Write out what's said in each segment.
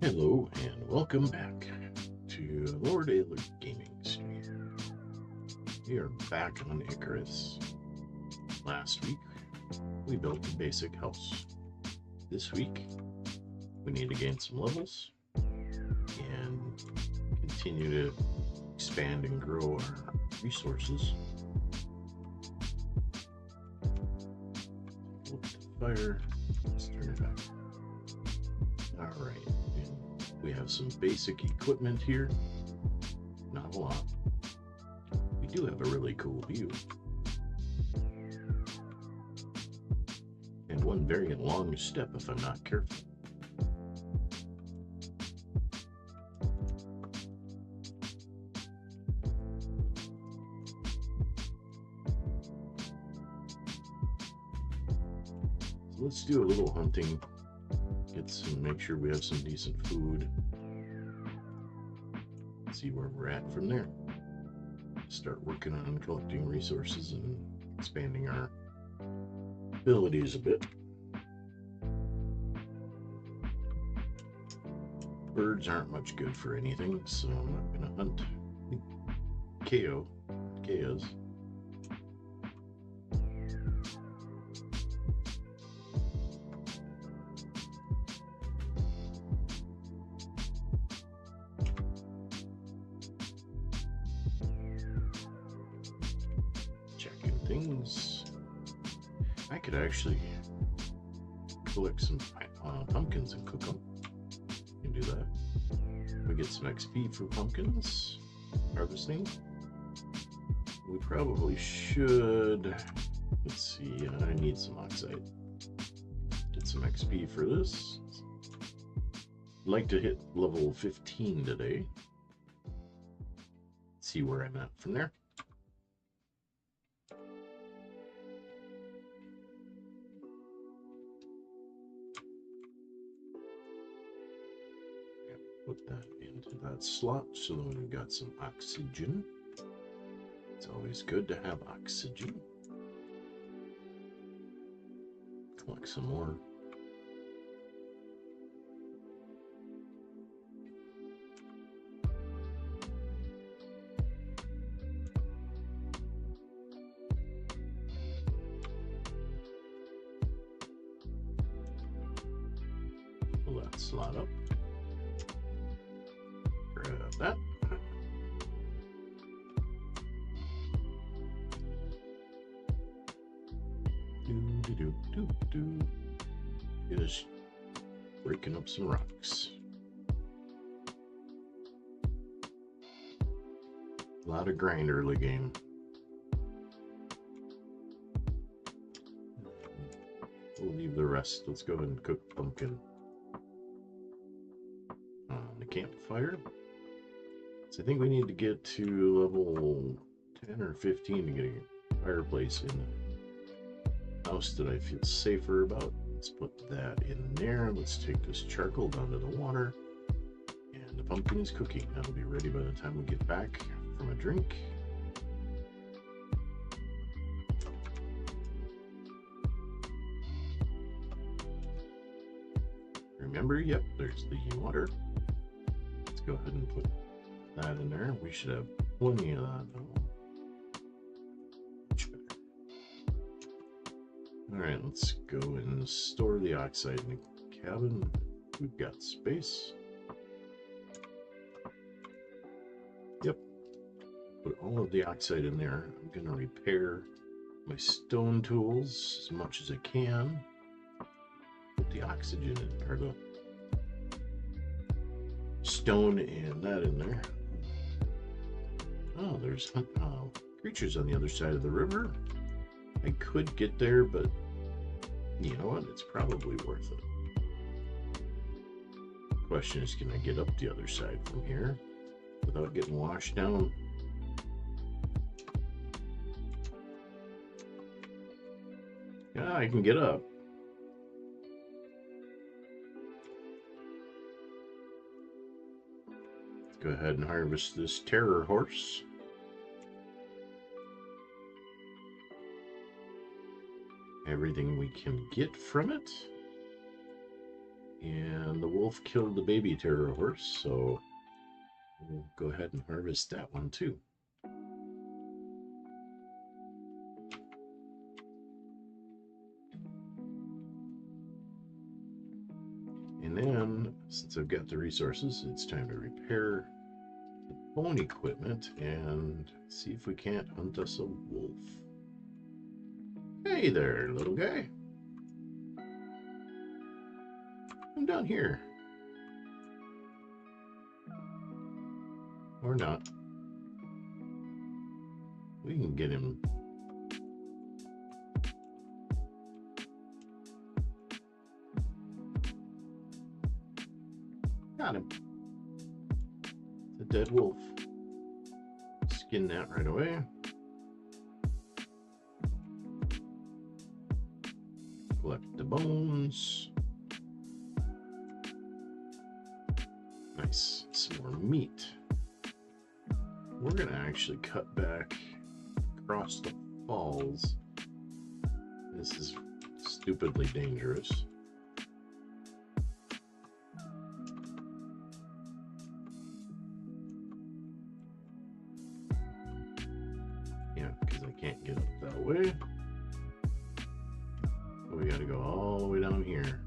Hello and welcome back to Lord Ayler Gaming Studio. We are back on Icarus. Last week we built a basic house. This week we need to gain some levels and continue to expand and grow our resources. Fire, let's turn it back. Alright. We have some basic equipment here, not a lot. We do have a really cool view. And one very long step if I'm not careful. So let's do a little hunting. Make sure we have some decent food. See where we're at from there. Start working on collecting resources and expanding our abilities a bit. Birds aren't much good for anything, so I'm not gonna hunt Chaos. I could actually collect some pumpkins and cook them. You can do that. We get some XP for pumpkins harvesting. We probably should. Let's see. I need some oxide. Get some XP for this. I'd like to hit level 15 today. See where I'm at from there. Put that into that slot so that we've got some oxygen. It's always good to have oxygen. Collect some more. Pull that slot up. Grab that. Just breaking up some rocks. A lot of grind early game. We'll leave the rest. Let's go ahead and cook pumpkin on the campfire. So I think we need to get to level 10 or 15 to get a fireplace in the house that I feel safer about. Let's put that in there. Let's take this charcoal down to the water. And the pumpkin is cooking. That'll be ready by the time we get back from a drink. remember. Yep, there's the water. Let's go ahead and put that in there. We should have plenty of that now. Much better. Alright, let's go and store the oxide in the cabin. We've got space. Yep. Put all of the oxide in there. I'm going to repair my stone tools as much as I can. Put the oxygen in, or the stone and that in there. Oh, there's creatures on the other side of the river. I could get there, but you know what? It's probably worth it. Question is, can I get up the other side from here without getting washed down? Yeah, I can get up. Let's go ahead and harvest this terror horse. Everything we can get from it. And the wolf killed the baby terror horse, so we'll go ahead and harvest that one too. And then, since I've got the resources, it's time to repair the bone equipment and see if we can't hunt us a wolf. Hey there, little guy. Come down here. Or not. We can get him. Got him. It's a dead wolf. Skin that right away. Collect the bones. Nice. Some more meat. We're gonna actually cut back across the falls. This is stupidly dangerous. Yeah, because I can't get up that way. So we gotta go all the way down here.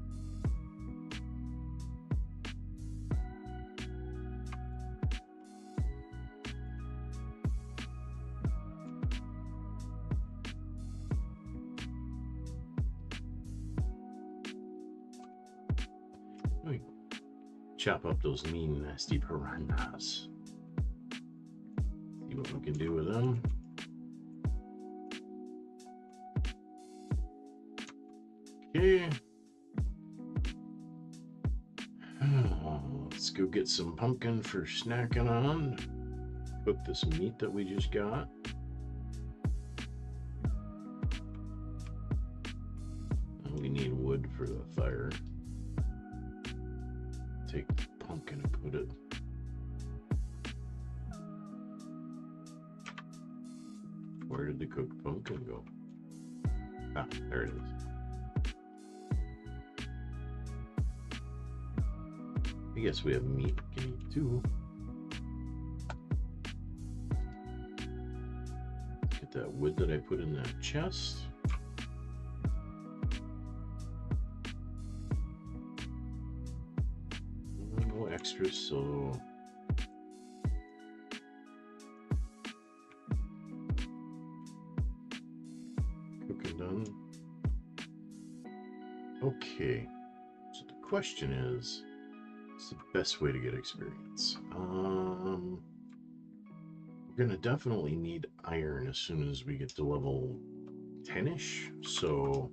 Chop up those mean, nasty piranhas. See what we can do with them. Okay. Let's go get some pumpkin for snacking on. Cook this meat that we just got. And we need wood for the fire. Take the pumpkin and put it. Where did the cooked pumpkin go? Ah, there it is. I guess we have meat we can eat too. Get that wood that I put in that chest. No extras, so cooking done. Okay, so the question is, what's the best way to get experience? We're gonna definitely need iron as soon as we get to level 10-ish. So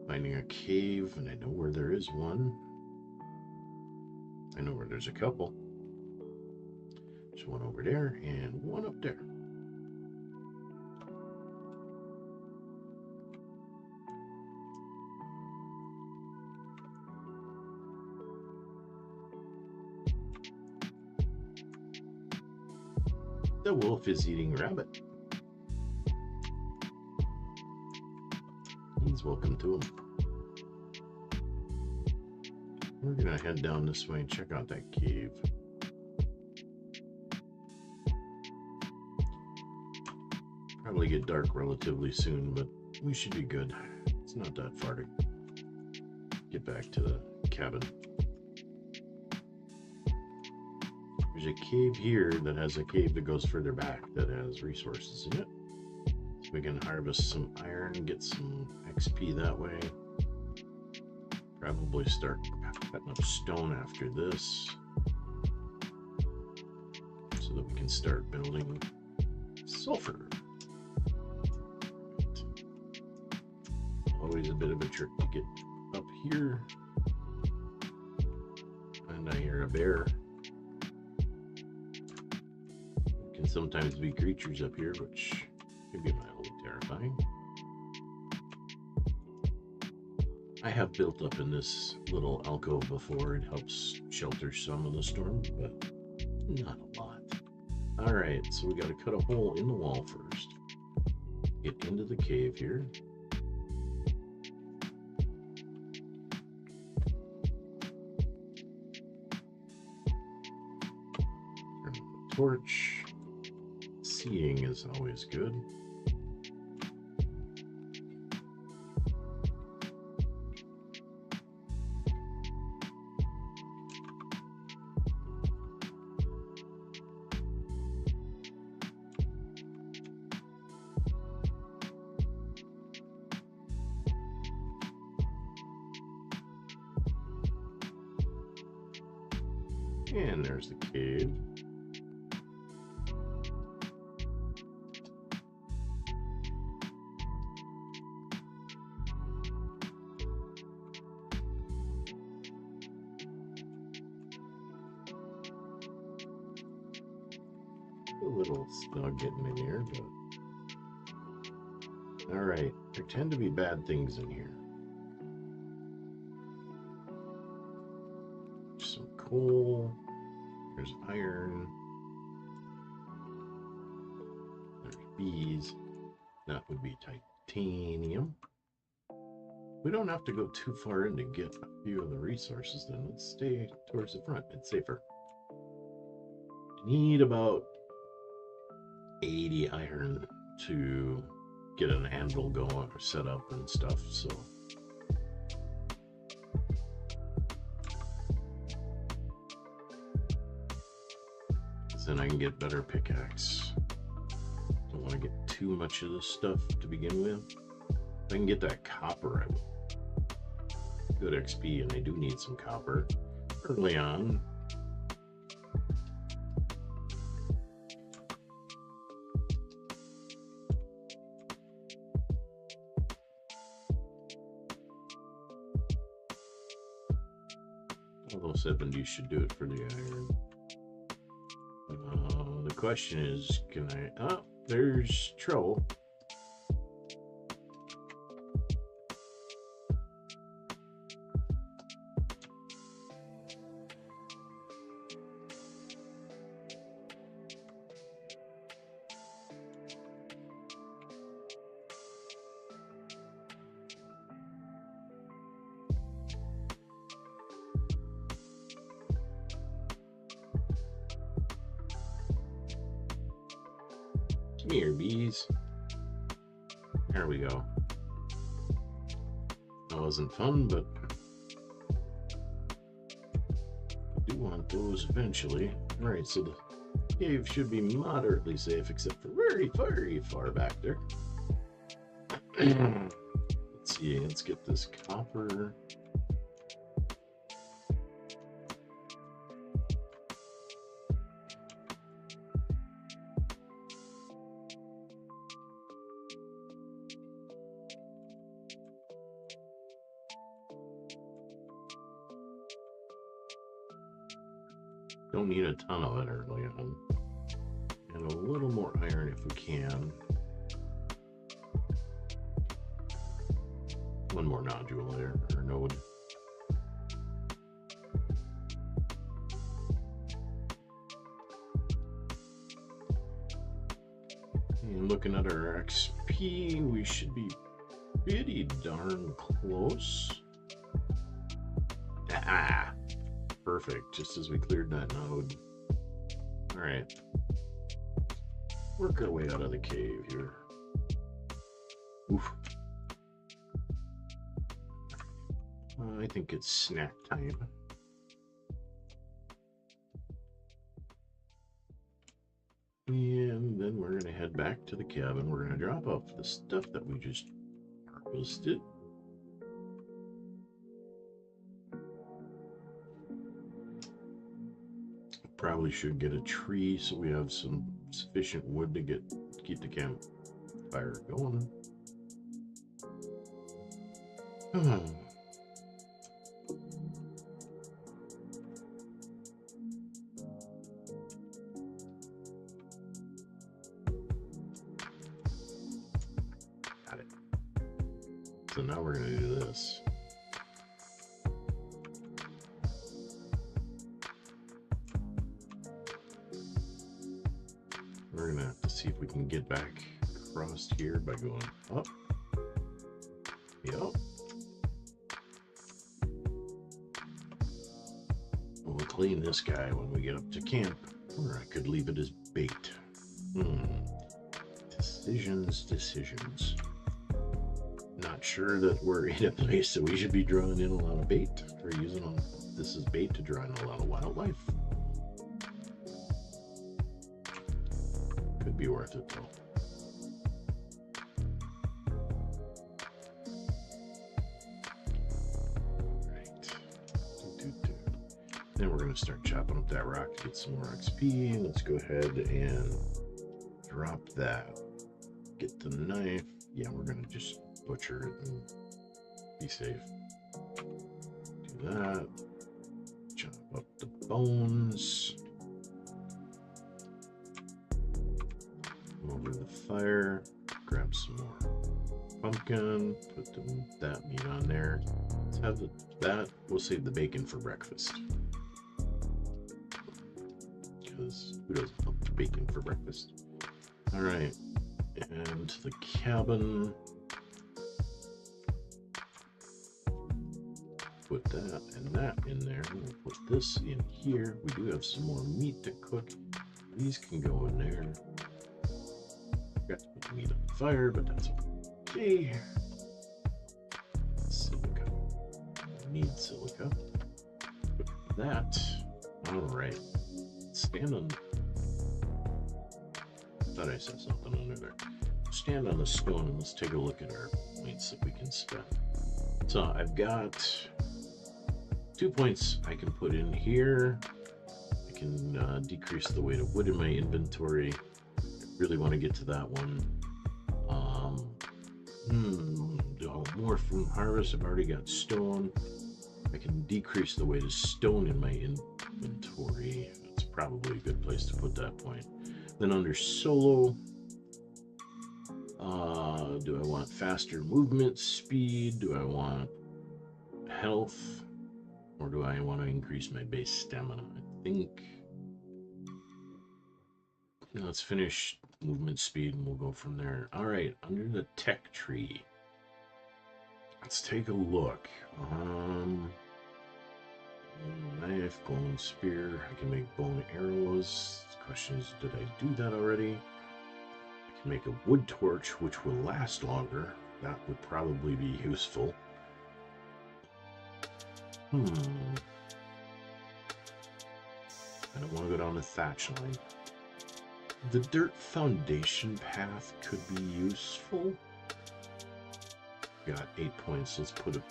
finding a cave, and I know where there is one. I know where there's a couple. There's one over there and one up there. The wolf is eating rabbit. He's welcome to him. We're gonna head down this way and check out that cave. Probably get dark relatively soon, but we should be good. It's not that far to get back to the cabin. There's a cave here that has a cave that goes further back that has resources in it. So we can harvest some iron, get some XP that way. Probably start cutting up stone after this so that we can start building sulfur. Always a bit of a trick to get up here. And I hear a bear. There can sometimes be creatures up here, which can be mildly terrifying. I have built up in this little alcove before. It helps shelter some of the storm, but not a lot. Alright, so we got to cut a hole in the wall first. Get into the cave here. Turn on the torch. Seeing is always good. And there's the cave. A little snug getting in here, but all right. There tend to be bad things in here. Some coal. There's iron. There's bees. That would be titanium. We don't have to go too far in to get a few of the resources then. Let's stay towards the front. It's safer. Need about 80 iron to get an anvil going or set up and stuff, so then I can get better pickaxe. Don't want to get too much of this stuff to begin with. If I can get that copper, I will. Good XP, and I do need some copper early on. Although 70 should do it for the iron. The question is, can I... Oh, there's trouble. Come here, bees. There we go. That wasn't fun, but I do want those eventually. Alright, so the cave should be moderately safe, except for very, very far back there. Let's see, let's get this copper. Don't need a ton of it early on. And a little more iron if we can. One more nodule there, or node. And looking at our XP, we should be pretty darn close Ah, perfect. Just as we cleared that node. All right. Work our way out of the cave here. Oof. I think it's snack time. And then we're going to head back to the cabin. We're going to drop off the stuff that we just harvested. Probably should get a tree so we have some sufficient wood to keep the campfire going. Got it. So now we're going to do this. We're gonna have to see if we can get back across here by going up. Yep. We'll clean this guy when we get up to camp, or I could leave it as bait. Decisions. Not sure that we're in a place that we should be drawing in a lot of bait or using this as bait to draw in a lot of wildlife. Be worth it though. Right. Then we're going to start chopping up that rock to get some more XP. Let's go ahead and drop that. Get the knife. Yeah, we're going to just butcher it and be safe. Do that. Chop up the bones. Over the fire, grab some more pumpkin, put that meat on there. Let's have that. We'll save the bacon for breakfast, because who doesn't love bacon for breakfast? All right, and the cabin. Put that and that in there. We'll put this in here. We do have some more meat to cook. These can go in there. Got to put the meat on the fire, but that's okay. Silica. Need silica. Put that. All right. Stand on. Thought I said something under there. Stand on the stone and let's take a look at our points that we can spend. So I've got 2 points I can put in here. I can decrease the weight of wood in my inventory. Really want to get to that one. More from harvest. I've already got stone. I can decrease the weight of stone in my inventory. That's probably a good place to put that point. Then under solo, do I want faster movement speed? Do I want health? Or do I want to increase my base stamina? I think let's finish movement speed and we'll go from there. All right, under the tech tree, let's take a look. Knife, golden spear. I can make bone arrows. The question is, did I do that already? I can make a wood torch, which will last longer. That would probably be useful. I don't want to go down the thatch line. The dirt foundation path could be useful. Got 8 points. Let's put a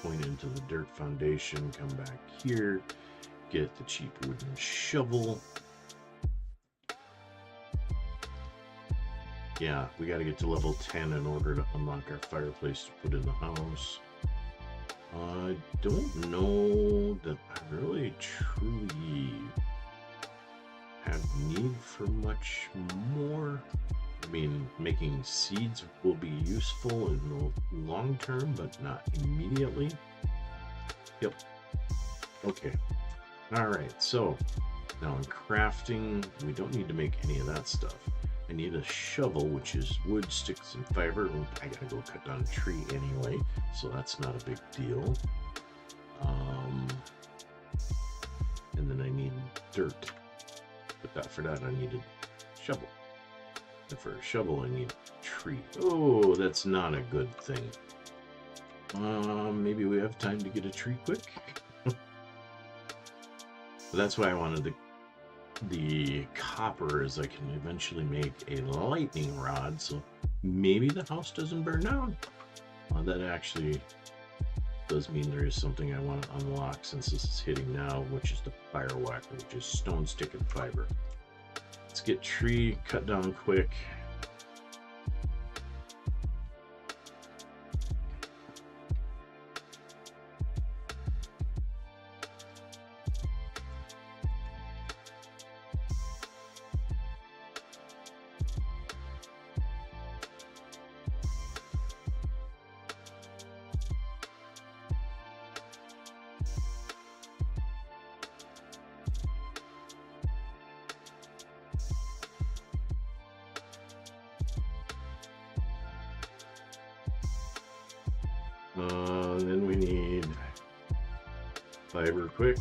point into the dirt foundation. Come back here. Get the cheap wooden shovel. Yeah, we got to get to level 10 in order to unlock our fireplace to put in the house. I don't know that I really truly have need for much more. I mean, making seeds will be useful in the long term, but not immediately. Yep. Okay. All right. So now in crafting, we don't need to make any of that stuff. I need a shovel, which is wood, sticks, and fiber. I gotta go cut down a tree anyway, so that's not a big deal. And then I need dirt. But for that, I needed shovel. And for a shovel, I need tree. Oh, that's not a good thing. Maybe we have time to get a tree quick. That's why I wanted the copper, is I can eventually make a lightning rod, so maybe the house doesn't burn down. That actually does mean there is something I want to unlock since this is hitting now, which is the fire whacker, which is stone, stick, and fiber. Let's get tree cut down quick. Then we need fiber quick.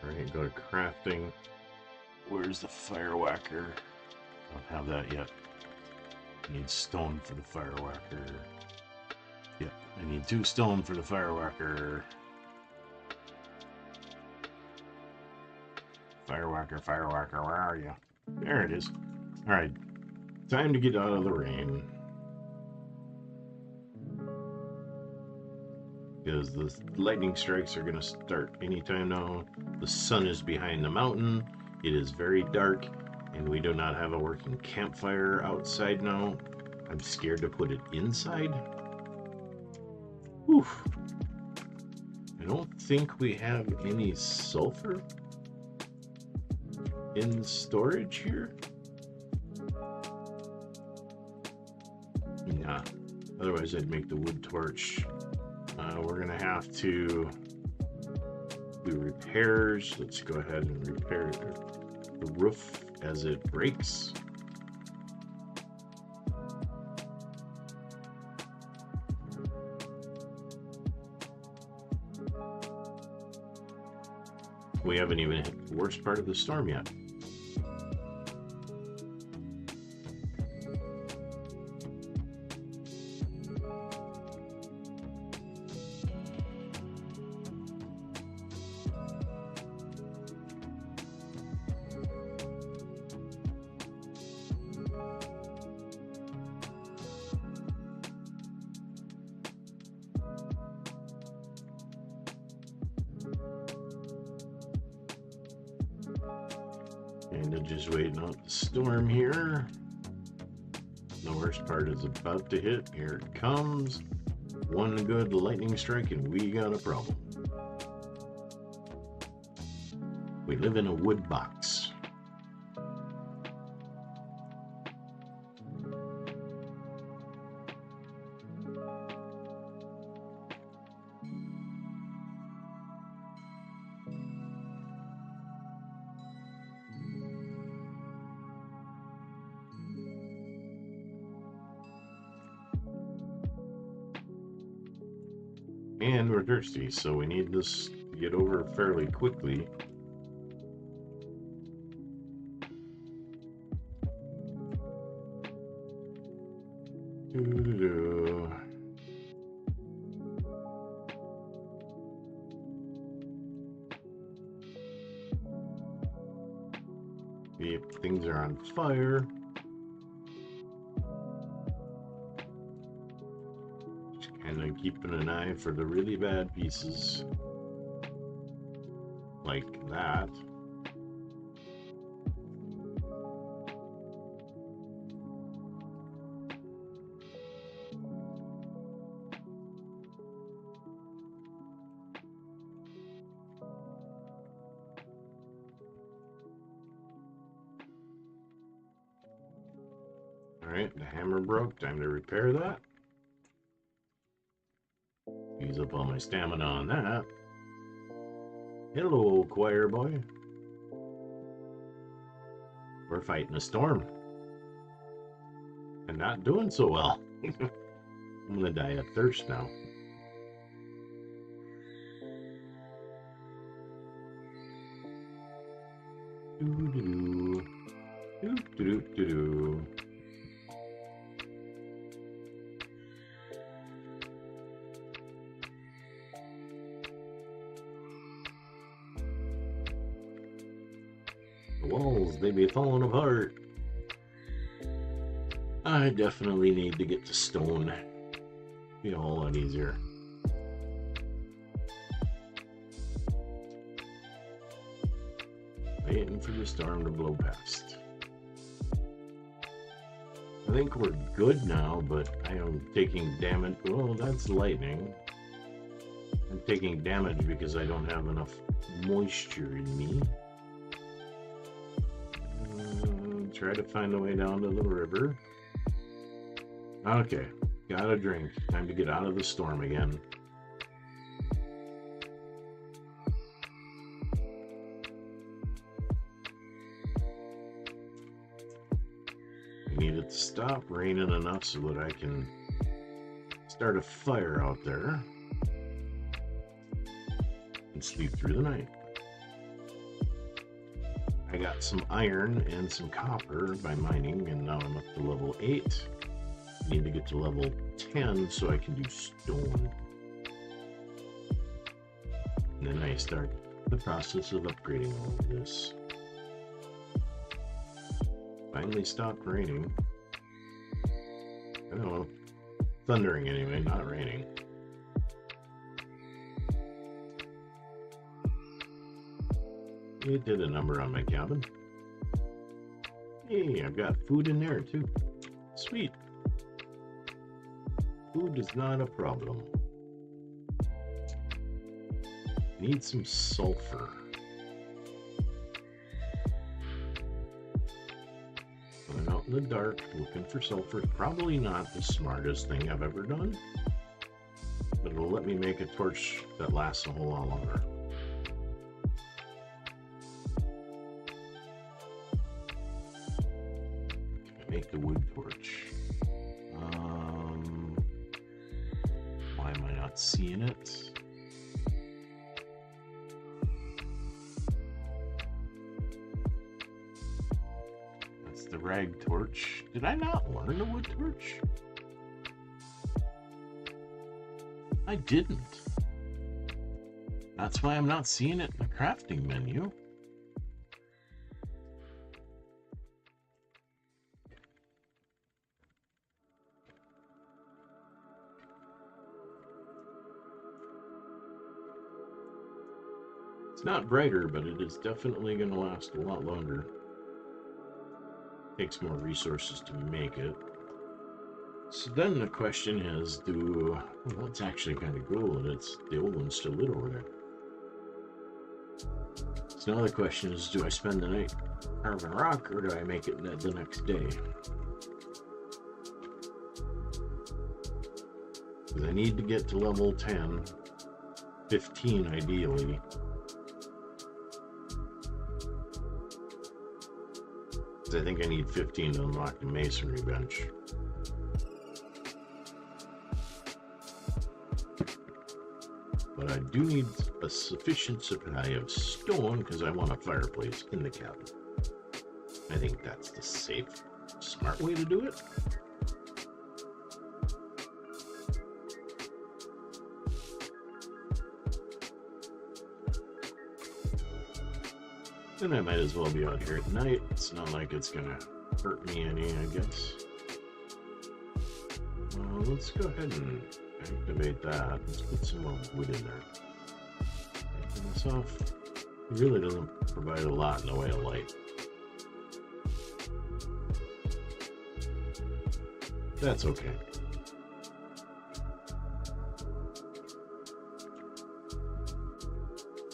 Alright, go to crafting. Where's the fire whacker? Don't have that yet. I need stone for the fire whacker. Yep, I need 2 stone for the fire whacker. Fire whacker, where are you? There it is. Alright, time to get out of the rain. Because the lightning strikes are going to start anytime now. The sun is behind the mountain. It is very dark, and we do not have a working campfire outside now. I'm scared to put it inside. Whew. I don't think we have any sulfur in storage here. Nah. Otherwise, I'd make the wood torch. We're gonna have to do repairs. Let's go ahead and repair the roof as it breaks. We haven't even hit the worst part of the storm yet. And just waiting out the storm here. The worst part is about to hit. Here it comes. One good lightning strike and we got a problem. We live in a wood box. And we're thirsty, so we need this to get over fairly quickly. If things are on fire. And keeping an eye for the really bad pieces like that. All right, the hammer broke. Time to repair that. Use up all my stamina on that. Hello, choir boy. We're fighting a storm. And not doing so well. I'm gonna die of thirst now. Doo-doo-doo. Doo-doo-doo-doo-doo. The walls, they be falling apart. I definitely need to get to stone. Be a whole lot easier. Waiting for the storm to blow past. I think we're good now, but I am taking damage. Well, that's lightning. I'm taking damage because I don't have enough moisture in me. Try to find a way down to the river. Okay, got a drink. Time to get out of the storm again. I need it to stop raining enough so that I can start a fire out there and sleep through the night. I got some iron and some copper by mining, and now I'm up to level 8. I need to get to level 10 so I can do stone. And then I start the process of upgrading all of this. Finally stopped raining. I don't know. Thundering anyway, not raining. It did a number on my cabin. Hey, I've got food in there too. Sweet. Food is not a problem. Need some sulfur. I'm out in the dark looking for sulfur. Probably not the smartest thing I've ever done, but it'll let me make a torch that lasts a whole lot longer. Make the wood torch. Why am I not seeing it? That's the rag torch. Did I not learn the wood torch? I didn't. That's why I'm not seeing it in the crafting menu. It's not brighter, but it is definitely going to last a lot longer. Takes more resources to make it. So then the question is, well, it's actually kind of cool, and it's the old one's still lit over there. So now the question is, do I spend the night carving rock, or do I make it the next day? Because I need to get to level 10, 15 ideally. I think I need 15 to unlock the masonry bench. But I do need a sufficient supply of stone because I want a fireplace in the cabin. I think that's the safe, smart way to do it. Then I might as well be out here at night. It's not like it's gonna hurt me any, I guess. Let's go ahead and activate that. Let's put some more wood in there. Turn this off. It really doesn't provide a lot in the way of light. That's okay.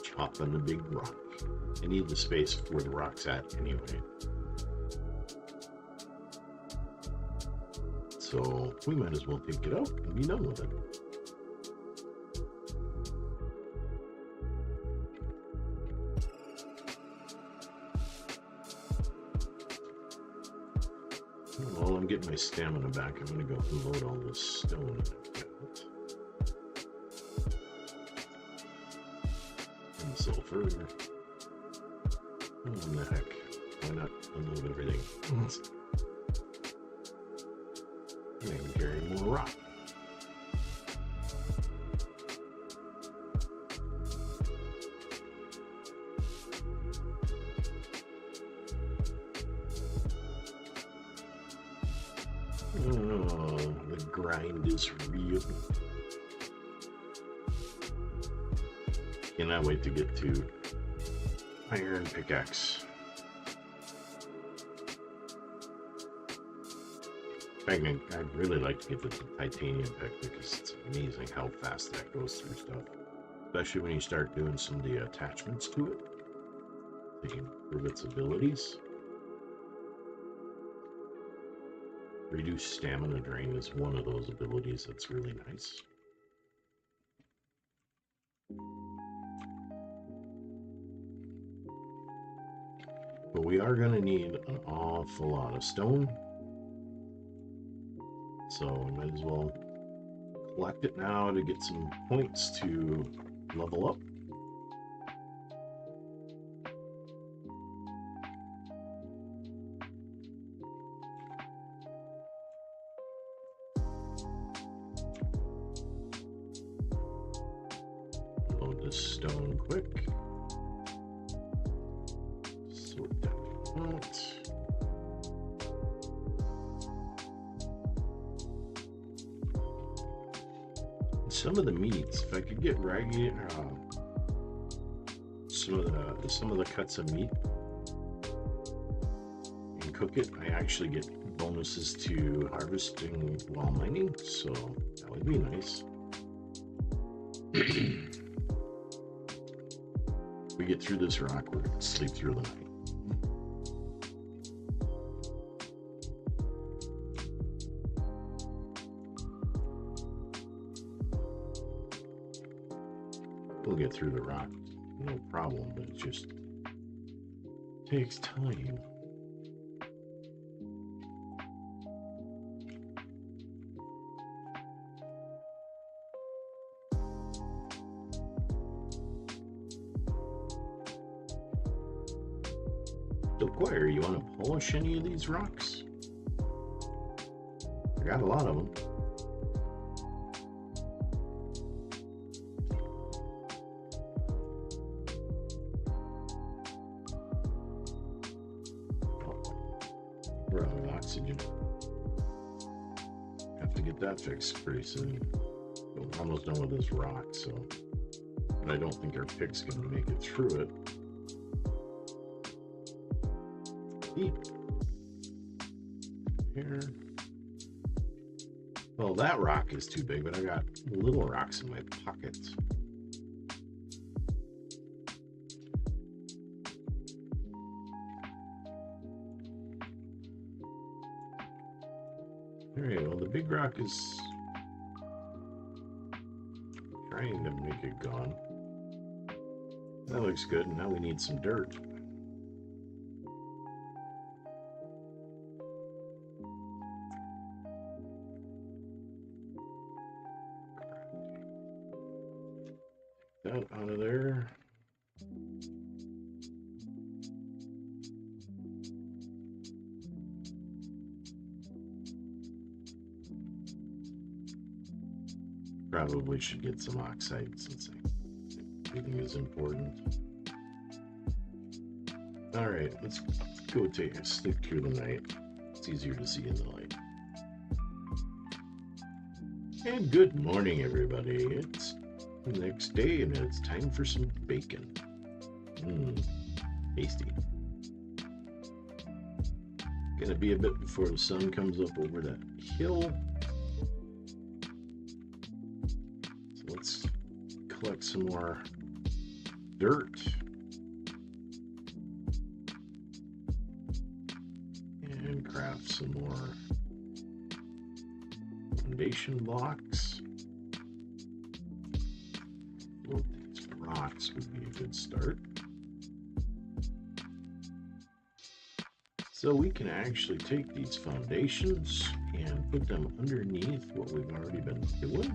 Chopping the big rock. I need the space where the rock's at anyway. So we might as well take it out and be done with it. get my stamina back, I'm gonna go unload all this stone. And sulfur. What the heck? Why not unload everything? Maybe carry more rock. Oh, the grind is real. Cannot wait to get to iron pickaxe. I'd really like to get the titanium pick because it's amazing how fast that goes through stuff. Especially when you start doing some of the attachments to it. They can improve its abilities. Reduce stamina drain is one of those abilities that's really nice. But we are going to need an awful lot of stone. So I might as well collect it now to get some points to level up. Load this stone quick. Sort that out. Some of the meats, if I could get some of the cuts of meat and cook it, I actually get bonuses to harvesting while mining, so that would be nice. If we get through this rock, we're gonna sleep through the night. We'll get through the rock, no problem, but it just takes time. Choir, you want to polish any of these rocks? I got a lot of them. We're out of oxygen. Have to get that fixed pretty soon. We're almost done with this rock, so. But I don't think our pig's going to make it through it. Here. Well, that rock is too big, but I got little rocks in my pockets. There you go. The big rock is trying to make it gone. That looks good. Now we need some dirt. That out of there. Probably should get some oxide since everything is important. All right, let's go take a sneak through the night. It's easier to see in the light. And good morning, everybody. It's the next day, and it's time for some bacon. Tasty. Gonna be a bit before the sun comes up over that hill. So let's collect some more dirt. And craft some more foundation blocks. Rocks would be a good start. So we can actually take these foundations and put them underneath what we've already been doing.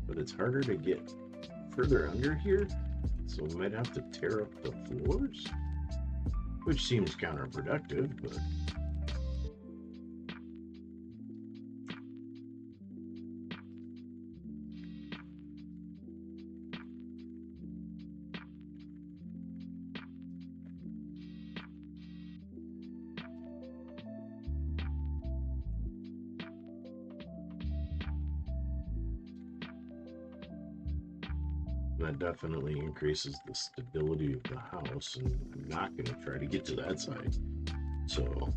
But it's harder to get further under here, so we might have to tear up the floors, which seems counterproductive, but that definitely increases the stability of the house, and I'm not going to try to get to that side. So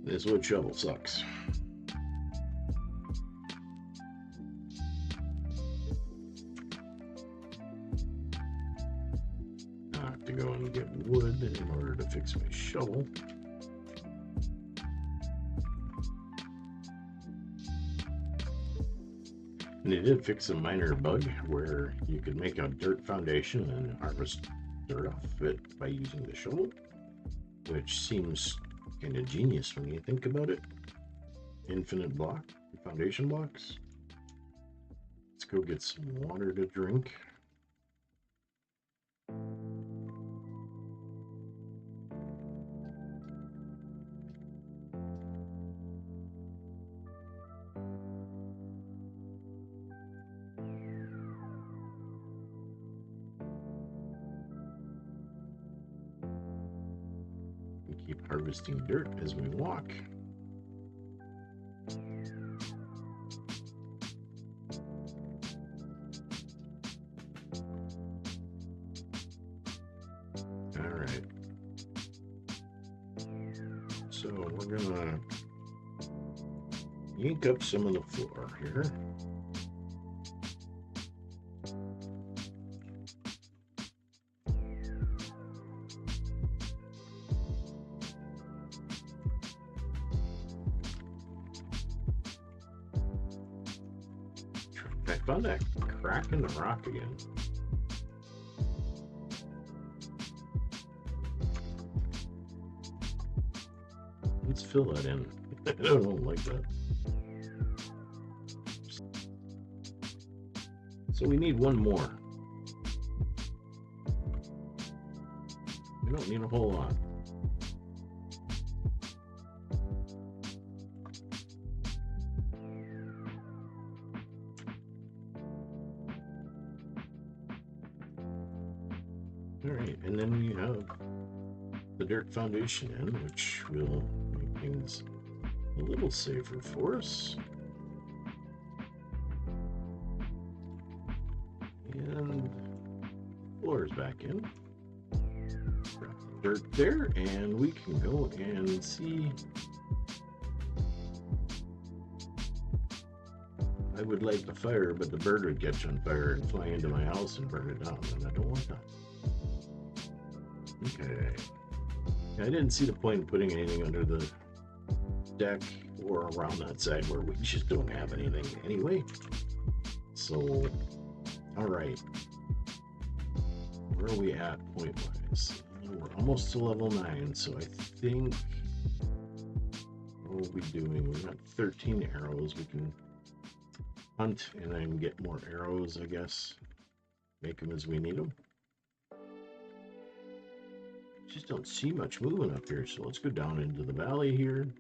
this wood shovel sucks. I have to go and get wood in order to fix my shovel. And they did fix a minor bug where you could make a dirt foundation and harvest dirt off of it by using the shovel, which seems kind of genius when you think about it. Infinite foundation blocks. Let's go get some water to drink. Keep harvesting dirt as we walk. All right. So we're gonna yank up some of the floor here. I found that crack in the rock again. Let's fill that in. I don't like that. So we need one more. We don't need a whole lot. All right, and then we have the dirt foundation in, which will make things a little safer for us. And floors back in. Drop the dirt there, and we can go and see. I would light the fire, but the bird would catch on fire and fly into my house and burn it down, and I don't want that. Okay. I didn't see the point in putting anything under the deck or around that side where we just don't have anything anyway. So, all right. Where are we at point-wise? We're almost to level 9, so I think what are we doing? We got 13 arrows. We can hunt and then get more arrows, I guess. Make them as we need them. Just don't see much moving up here, so let's go down into the valley here.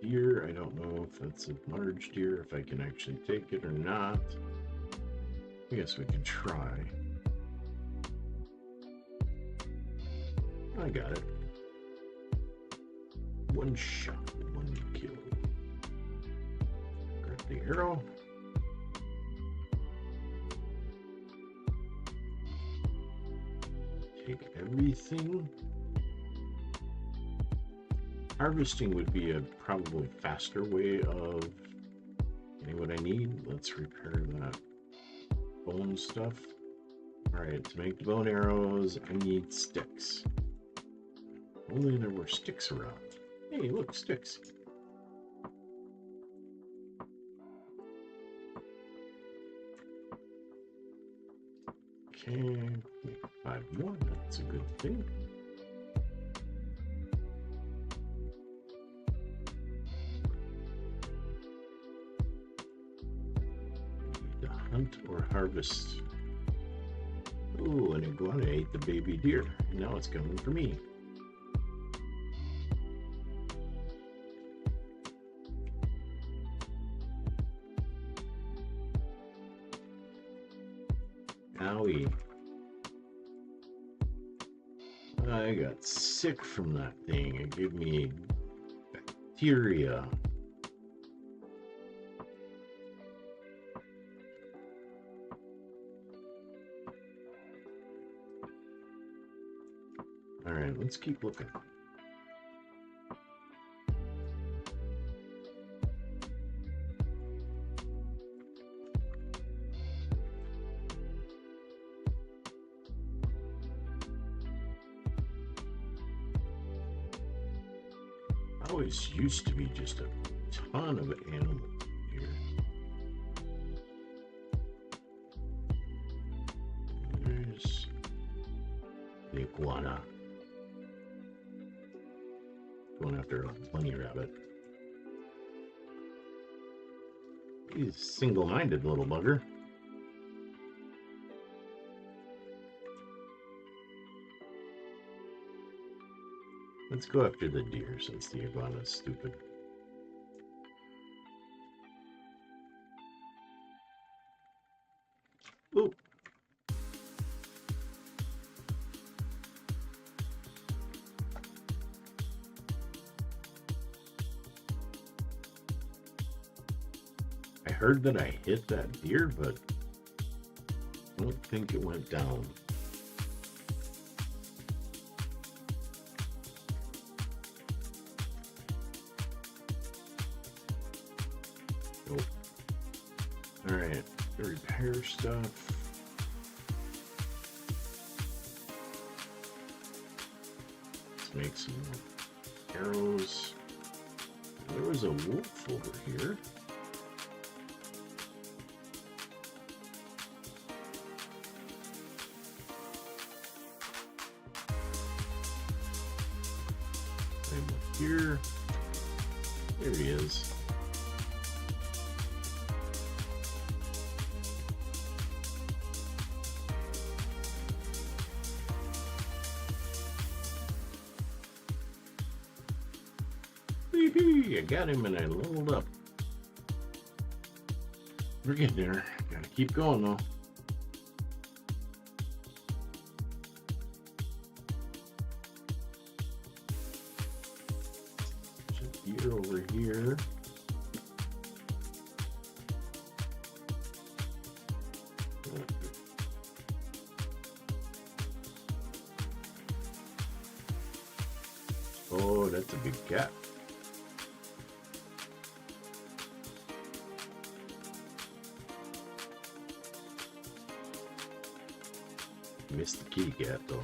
Deer, I don't know if that's a large deer, if I can actually take it or not. I guess we can try. I got it. One shot, one kill. Grab the arrow. Take everything. Harvesting would be a probably faster way of getting what I need. Let's repair that bone stuff. Alright, to make the bone arrows, I need sticks. Only there were sticks around. Hey, look, sticks. Okay, 5 more, that's a good thing. Need to hunt or harvest. Ooh, an iguana ate the baby deer, and now it's coming for me. Owie. I got sick from that thing. It gave me bacteria. Alright, let's keep looking. Always used to be just a ton of animals here. There's the iguana. Going after a bunny rabbit. He's a single-minded little bugger. Let's go after the deer since the iguana is stupid. Ooh. I heard that I hit that deer, but I don't think it went down. Nope. Alright, repair stuff. Let's make some arrows. There was a wolf over here. I'm up here. There he is. I got him and I leveled up. We're getting there. Gotta keep going though. There's a deer over here. Oh, that's a big cat. Missed the kitty cat though.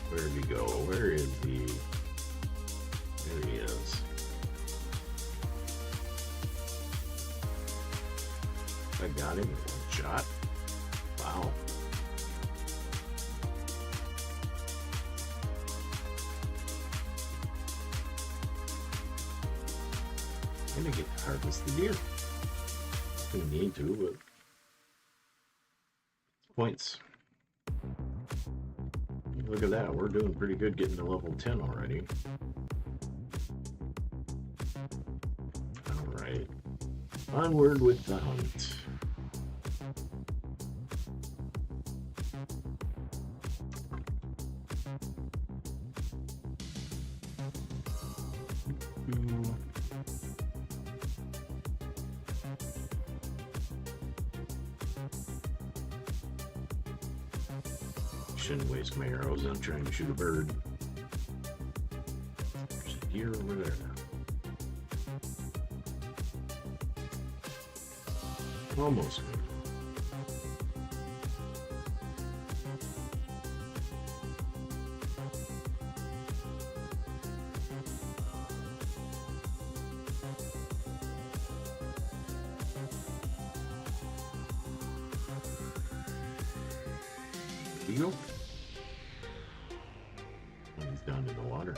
Where did he go? Where is he? There he is. I got him in one shot. Wow. I'm gonna get to harvest the deer. Don't need to, but points. Look at that, we're doing pretty good getting to level 10 already. Alright. Onward with the hunt. shouldn't waste my arrows on trying to shoot a bird. There's a deer over there. Almost. There you go. And he's down in the water.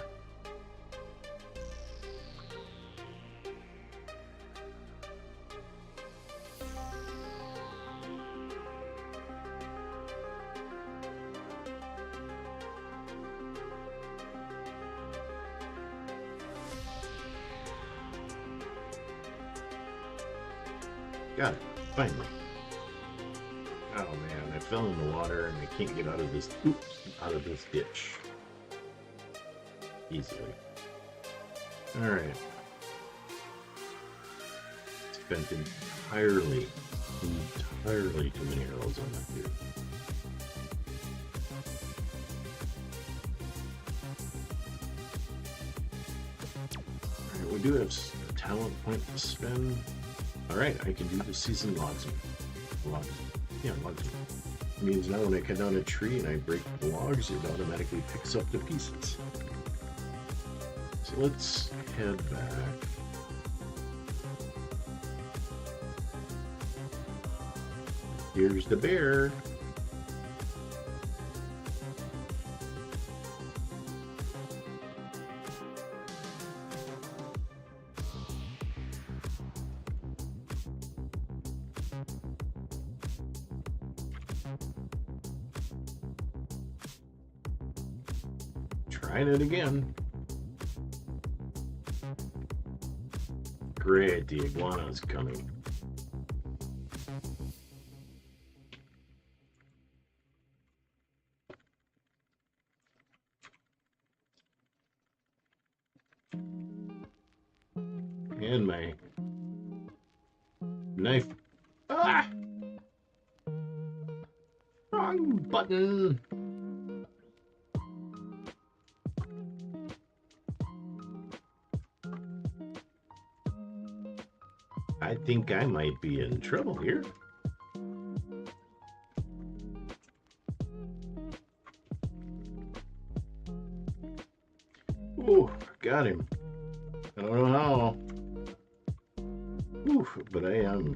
Got it, finally. Oh man, I fell in the water and I can't get out of this, out of this ditch easily. Alright. Spent entirely too many arrows on that dude. Alright, we do have a talent point to spend. Alright, I can do the seasoned logsman. Yeah, logsman. It means now when I cut down a tree and I break the logs, it automatically picks up the pieces. So let's head back. Here's the bear. Trying it again. Great, the iguana's coming. And my knife. Ah! Wrong button. I think I might be in trouble here. Ooh, got him. I don't know how. Ooh, but I'm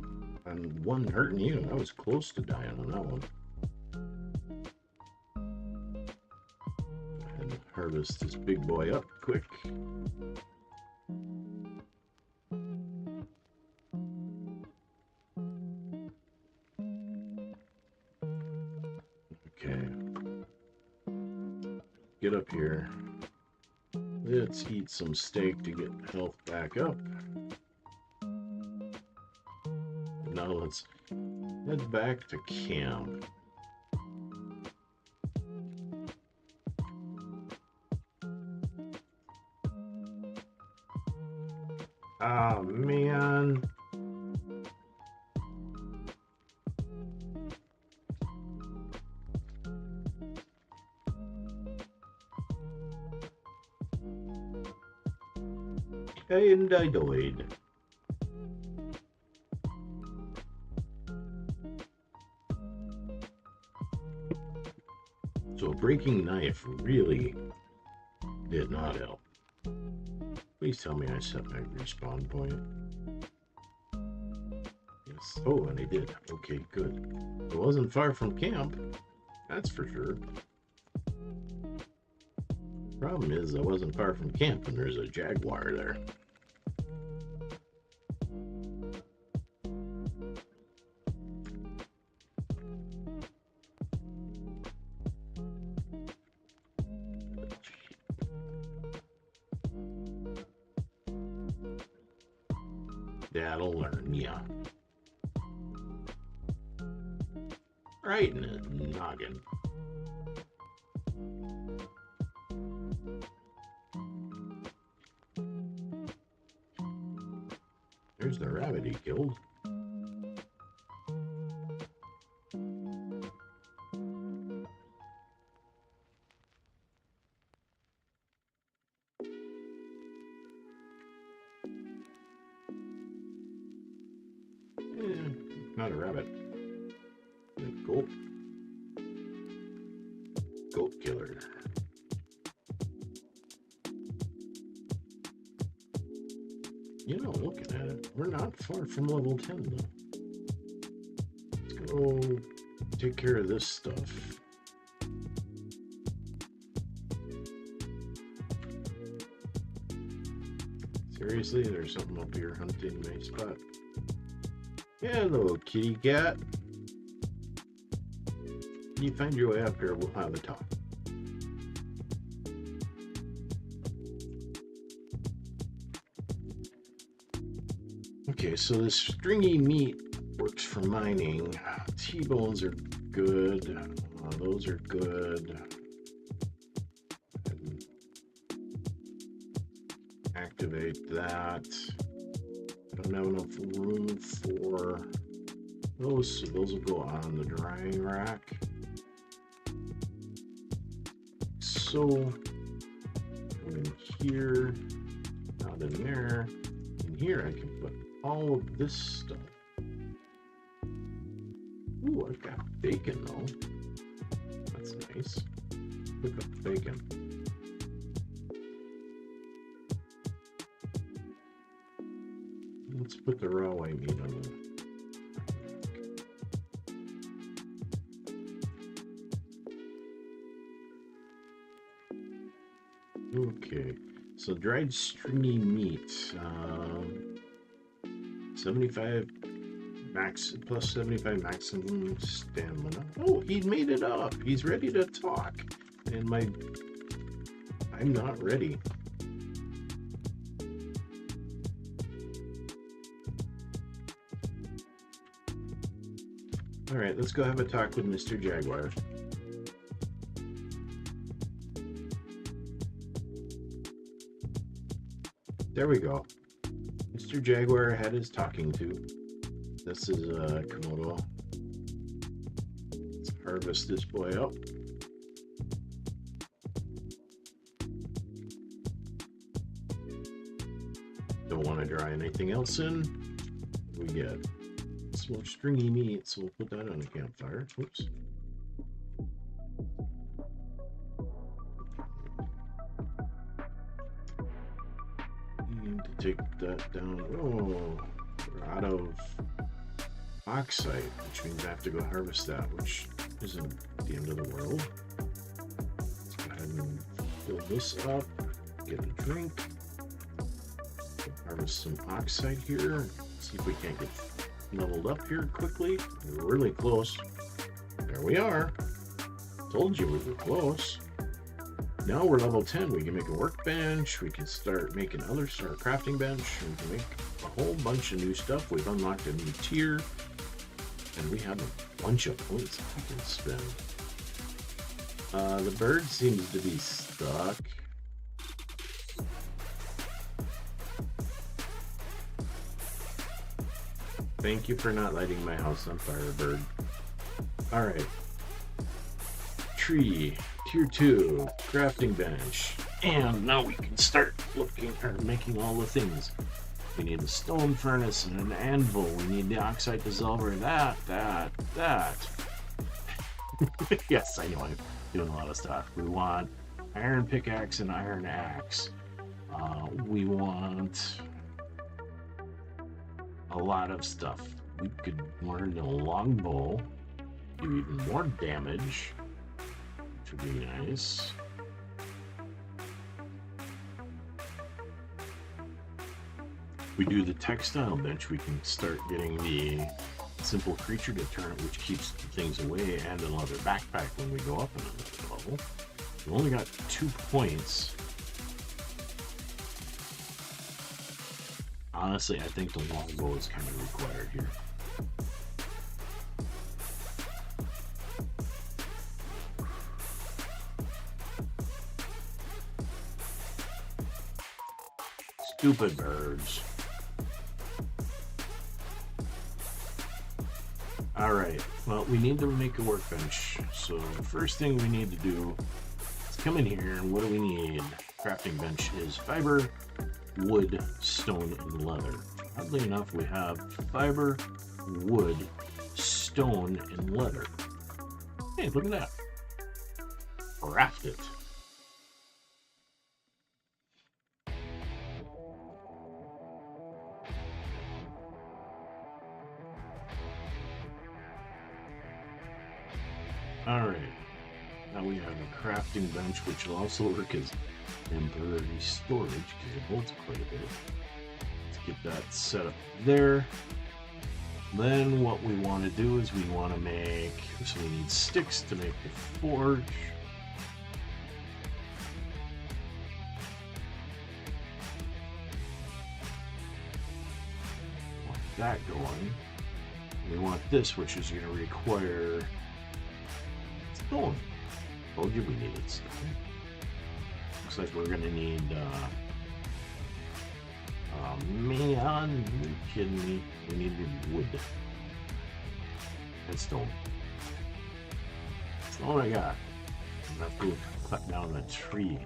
one hurting you. I was close to dying on that one. And harvest this big boy up quick. Okay. Get up here. Let's eat some steak to get health back up. Now let's head back to camp. Oh man. And I died. So a breaking knife really did not help. Please tell me I set my respawn point. Yes. Oh, and I did. Okay, good. It wasn't far from camp. That's for sure. Problem is, I wasn't far from camp and there's a jaguar there. That'll learn, yeah. Right in the noggin. There's the rabbit he killed. not a rabbit. A goat. Goat killer. You know, looking at it, we're not far from level 10 though. Let's go take care of this stuff. Seriously, there's something up here hunting my spot. Hello, kitty cat. When you find your way up here, we'll have a talk. Okay, so this stringy meat works for mining. T-bones are good. Those are good. Activate that. I don't have enough room for those, so those will go on the drying rack. So, come in here, out in there. In here, I can put all of this stuff. Ooh, I've got bacon though. That's nice. Pick up bacon. Let's put the raw white meat on there. Okay, so dried stringy meat, 75 max plus 75 maximum stamina. Oh, he made it up. He's ready to talk, and I'm not ready. All right, let's go have a talk with Mr. Jaguar. There we go. Mr. Jaguar had his talking to. This is Komodo. Let's harvest this boy up. Don't want to dry anything else in. What do we get? Some stringy meat, so we'll put that on the campfire. Whoops. Need to take that down. Oh, we're out of oxide, which means I have to go harvest that, which isn't the end of the world. Let's go ahead and fill this up, get a drink, harvest some oxide here, see if we can't get leveled up here quickly. We're really close. There we are. Told you we were close. Now we're level 10. We can make a workbench. We can start making other crafting bench. We can make a whole bunch of new stuff. We've unlocked a new tier. And we have a bunch of points we can spend. The bird seems to be stuck. Thank you for not lighting my house on fire, bird. Alright. Tree. Tier 2. Crafting bench. And now we can start looking or making all the things. We need a stone furnace and an anvil. We need the oxide dissolver. That. Yes, I know I'm doing a lot of stuff. We want iron pickaxe and iron axe. We want a lot of stuff. We could learn the longbow, do even more damage, which would be nice. We do the textile bench, we can start getting the simple creature deterrent, which keeps things away, and a leather backpack when we go up another level. We've only got 2 points. Honestly, I think the longbow is kind of required here. Stupid birds. Alright, well, we need to make a workbench. So the first thing we need to do is come in here, and what do we need? Crafting bench is fiber, wood, stone, and leather. Oddly enough, we have fiber, wood, stone and leather. Hey, look at that. Craft it. Alright. Now we have a crafting bench, which will also work as temporary storage because it holds quite a bit. Let's get that set up there. Then what we want to do is we want to make, so we need sticks to make the forge. Want that going. We want this, which is going to require stone. Told you we needed stone. Looks like we're going to need, man, you kidding me? We need wood and stone. That's all I got. I'm gonna have to cut down a tree.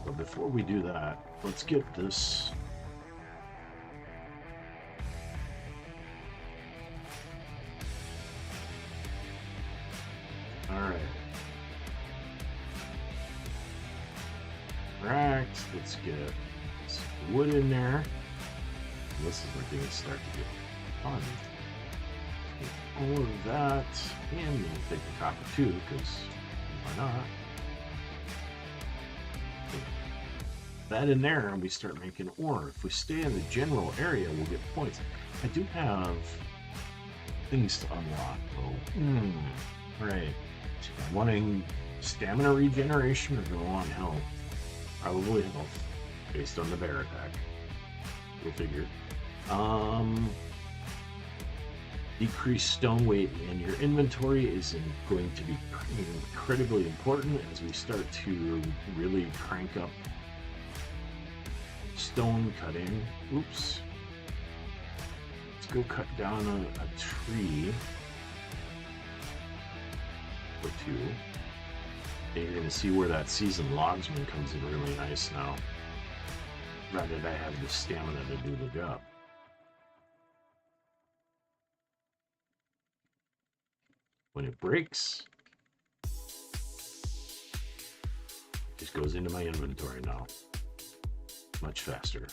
But before we do that, let's get this. Alright. Right, let's get some wood in there. This is where things start to get fun. Take all of that, and we'll take the copper too, because why not? Put that in there, and we start making ore. If we stay in the general area, we'll get points. I do have things to unlock, though. Right. Wanting stamina regeneration or do I want health? Probably health, based on the bear attack. We'll figure. Decreased stone weight in your inventory is going to be incredibly important as we start to really crank up stone cutting. Oops. Let's go cut down a tree or two. And you're going to see where that seasoned logsman comes in really nice now. Rather than I have the stamina to do the job. When it breaks, it just goes into my inventory now. Much faster.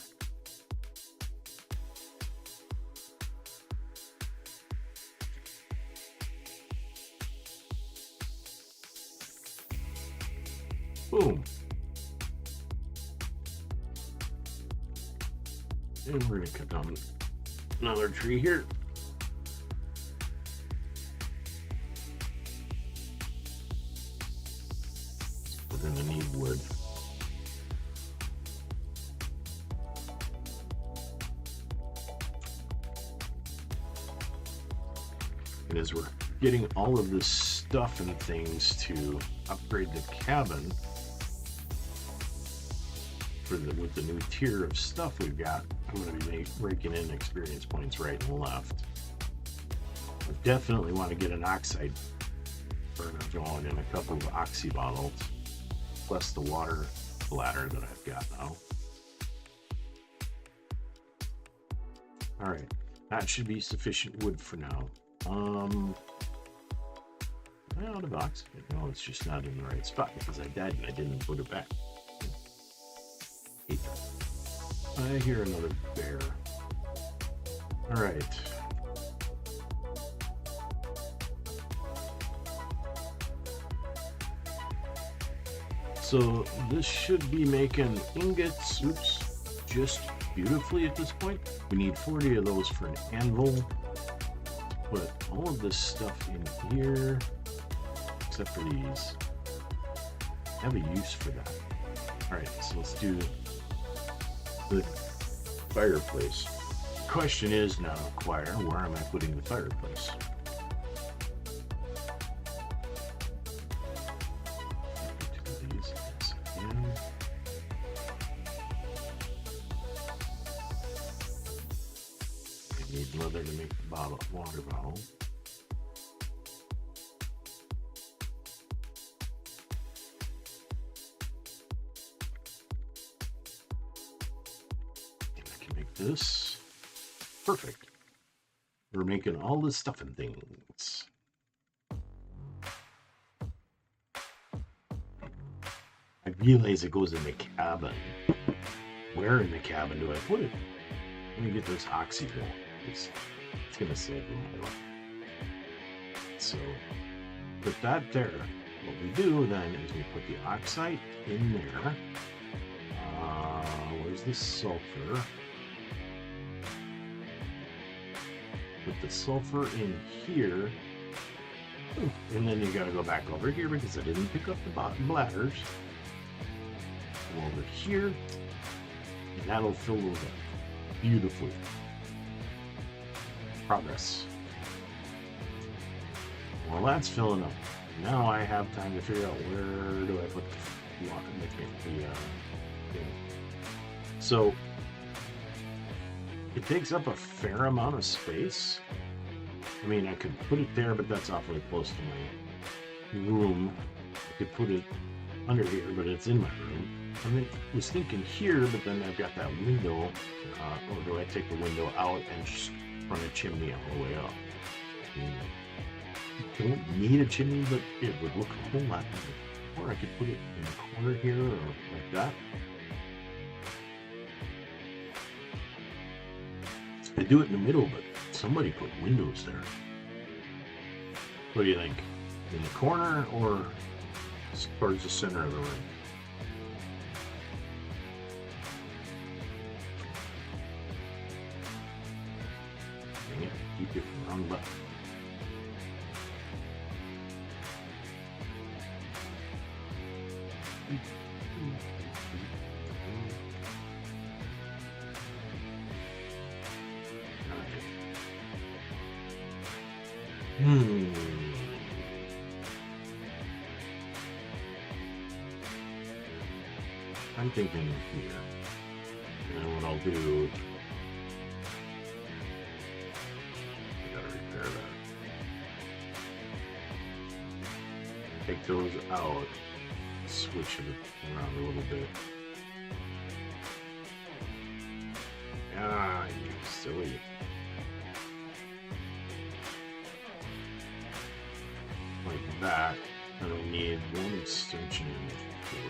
Boom. And we're going to cut down another tree here. We're going to need wood. And as we're getting all of this stuff and things to upgrade the cabin, with the new tier of stuff we've got, I'm going to be raking in experience points right and left. I definitely want to get an oxide burner going in a couple of oxy bottles, plus the water bladder that I've got now. Alright, that should be sufficient wood for now. Am I out of oxide? No, it's just not in the right spot because I died and I didn't put it back. I hear another bear. Alright. So this should be making ingots, just beautifully at this point. We need 40 of those for an anvil. Put all of this stuff in here, except for these. I have a use for that. Alright, so let's do the fireplace. The question is now, Choir, where am I putting the fireplace? I need leather to make the water bottle. This perfect. We're making all this stuff and things. I realize it goes in the cabin. Where in the cabin do I put it? Let me get this oxy going. It's gonna save my life. So put that there. What we do then is we put the oxide in there. Where's the sulfur? Put the sulfur in here. And then you gotta go back over here because I didn't pick up the bottom bladders. Go over here. And that'll fill those up beautifully. Progress. Well, that's filling up. Now I have time to figure out where do I put the thing. So it takes up a fair amount of space. I mean, I could put it there, but that's awfully close to my room. I could put it under here, but it's in my room. I was thinking here, but then I've got that window. Or do I take the window out and just run a chimney all the way up? I don't need a chimney, but it would look a whole lot better. Or I could put it in the corner here, or like that. I do it in the middle, but somebody put windows there. What do you think? In the corner or towards the center of the room? Keep it wrong button. I'm thinking here. And what I'll do, I gotta repair that. Take those out, switch it around a little bit. Ah, you silly. Like that. I don't need one extension for it.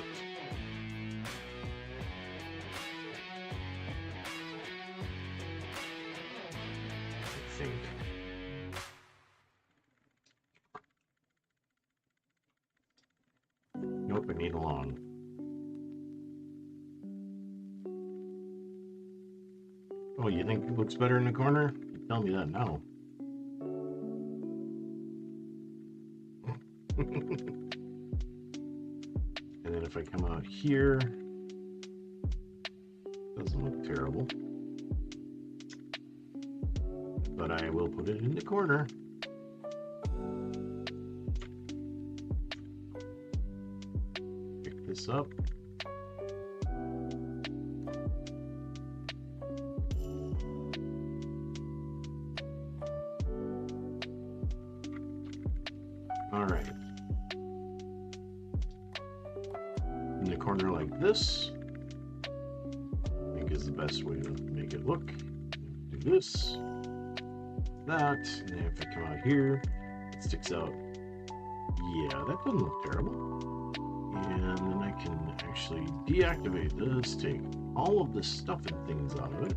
I think. Nope, I need a long. Oh, you think it looks better in the corner? Tell me that now. And then if I come out here, doesn't look terrible. But I will put it in the corner. Pick this up. All right. In the corner like this, I think is the best way to make it look. Do this, that, and then if I come out here, it sticks out. Yeah, that doesn't look terrible. And then I can actually deactivate this, take all of the stuff and things out of it.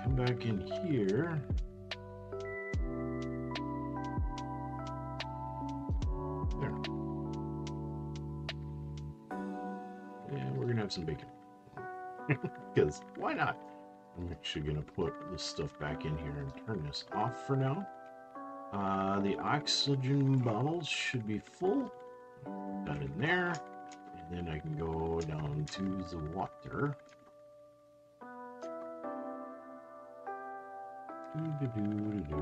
Come back in here. There. And we're gonna have some bacon. Because why not? I'm actually gonna put this stuff back in here and turn this off for now. The oxygen bottles should be full. Got in there. And then I can go down to the water. Let's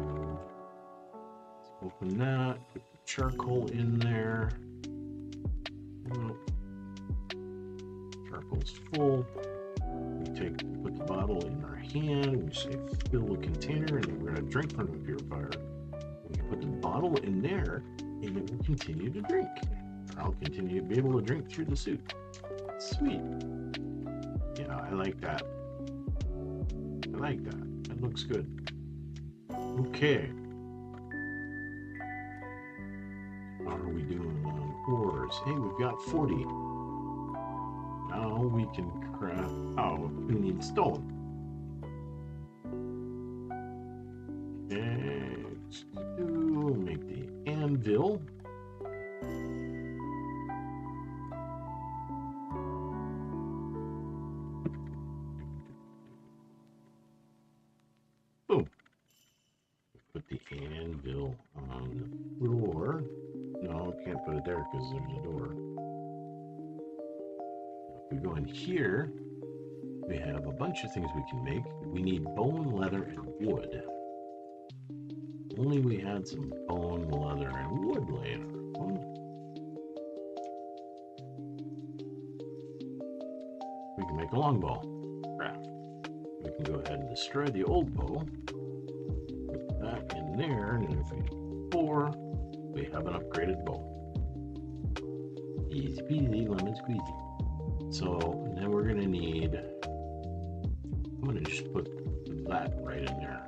open that. Put the charcoal in there. Charcoal's full. We put the bottle in our hand. We say fill the container, and then we're gonna drink from the purifier. We can put the bottle in there, and it will continue to drink. I'll continue to be able to drink through the suit. Sweet. Yeah, I like that. I like that. That looks good. Okay. How are we doing on ores? Hey, we've got 40. Now we can craft. Oh, we need stone. And make the anvil. Boom. Put the anvil on the floor. No, can't put it there because there's a door. If we go in here, we have a bunch of things we can make. We need bone, leather, and wood. Only we had some bone, leather, and wood laying around. We can make a longbow craft. We can go ahead and destroy the old bow. Put that in there, and if we do 4, we have an upgraded bow. Easy peasy, lemon squeezy. So, and then we're going to need, I'm going to just put that right in there.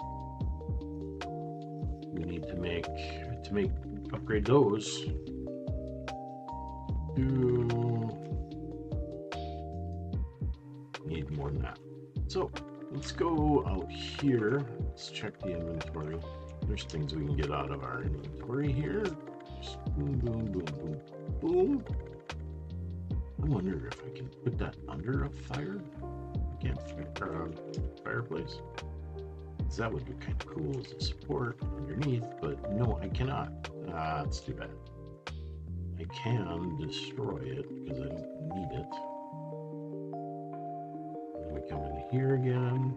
We need to upgrade those need more than that. So let's go out here. Let's check the inventory. There's things we can get out of our inventory here. Just boom, boom, boom, boom, boom. I wonder if I can put that under a fire. I can't fire a fireplace. That would be kind of cool as a support underneath, but no, I cannot. That's too bad. I can destroy it because I don't need it. Then we come in here again.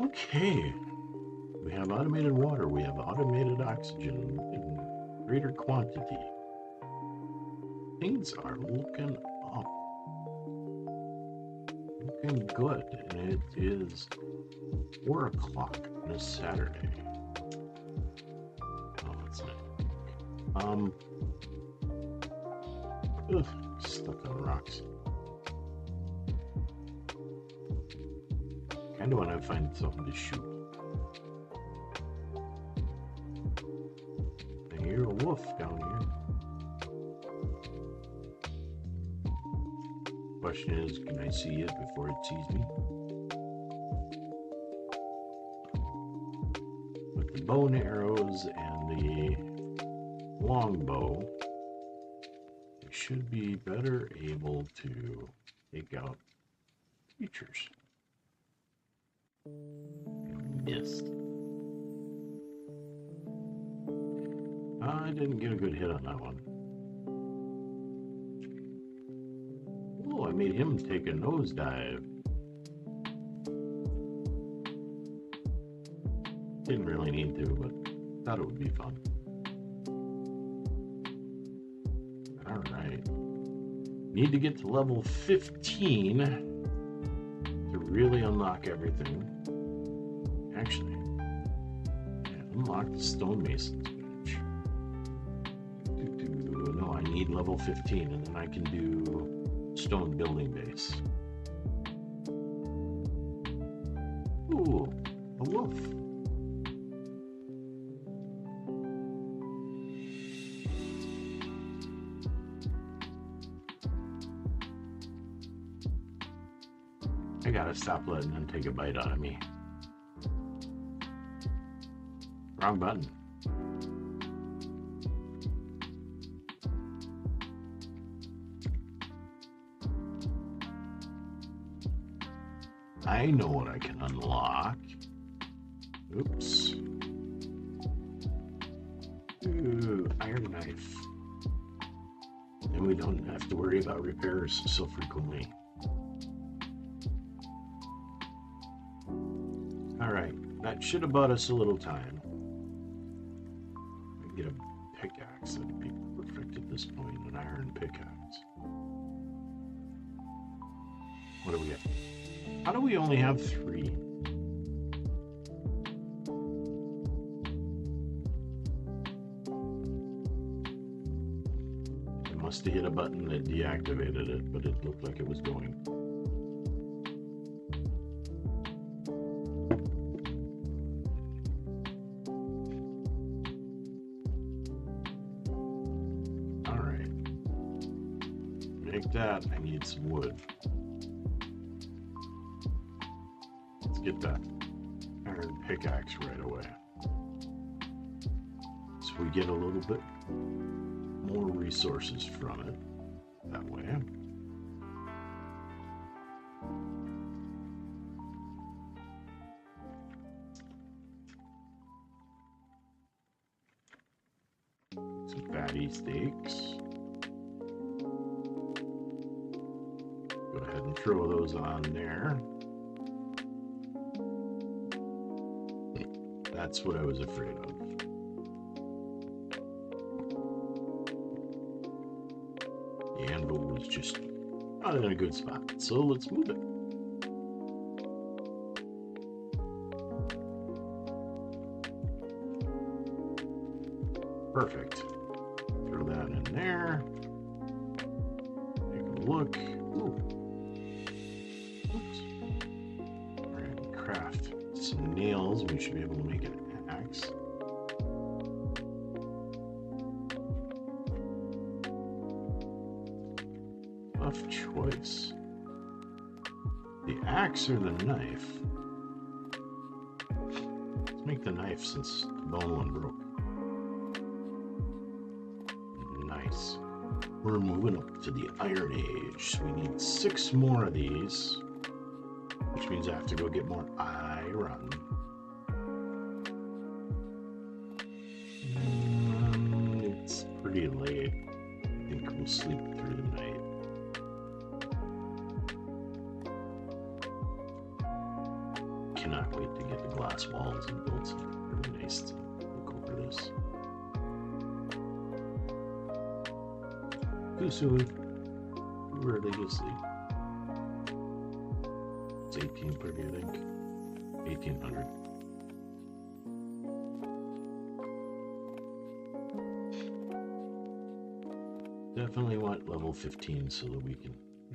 Okay. We have automated water. We have automated oxygen in greater quantity. Things are looking up. Looking good, and it is 4 o'clock on a Saturday. Oh, it's not. Stuck on rocks. Kind of want to find something to shoot. I hear a wolf down here. Question is, can I see it before it sees me? With the bow and arrows and the longbow, we should be better able to take out creatures. Missed. I didn't get a good hit on that one. I made him take a nosedive. Didn't really need to, but thought it would be fun. Alright. Need to get to level 15 to really unlock everything. Actually, unlock the stonemason's bench. No, I need level 15, and then I can do stone building base. Ooh, a wolf. I gotta stop letting him take a bite out of me. Wrong button. I know what I can unlock. Oops. Ooh, iron knife. And we don't have to worry about repairs so frequently. Alright, that should have bought us a little time. I get a pickaxe, that'd be perfect at this point, an iron pickaxe. What do we have? How do we only have 3? must have hit a button that deactivated it, but it looked like it was going. All right. Make that. I need some wood. Let's get that iron pickaxe right away. So we get a little bit more resources from it that way. Some fatty steaks. Go ahead and throw those on there. That's what I was afraid of. The anvil was just not in a good spot, so let's move it. Perfect. Throw that in there. Take a look. Ooh. Oops. All right, craft some nails. We should be able to make an axe. Tough choice. The axe or the knife? Let's make the knife since the bone one broke. Nice. We're moving up to the Iron Age. So we need 6 more of these, which means I have to go get more iron. It's pretty late. I think we'll sleep through the night. Cannot wait to get the glass walls and build something really nice to look over this. Too soon. Too early to sleep. It's 1830, I think. 1800. Definitely want level 15 so that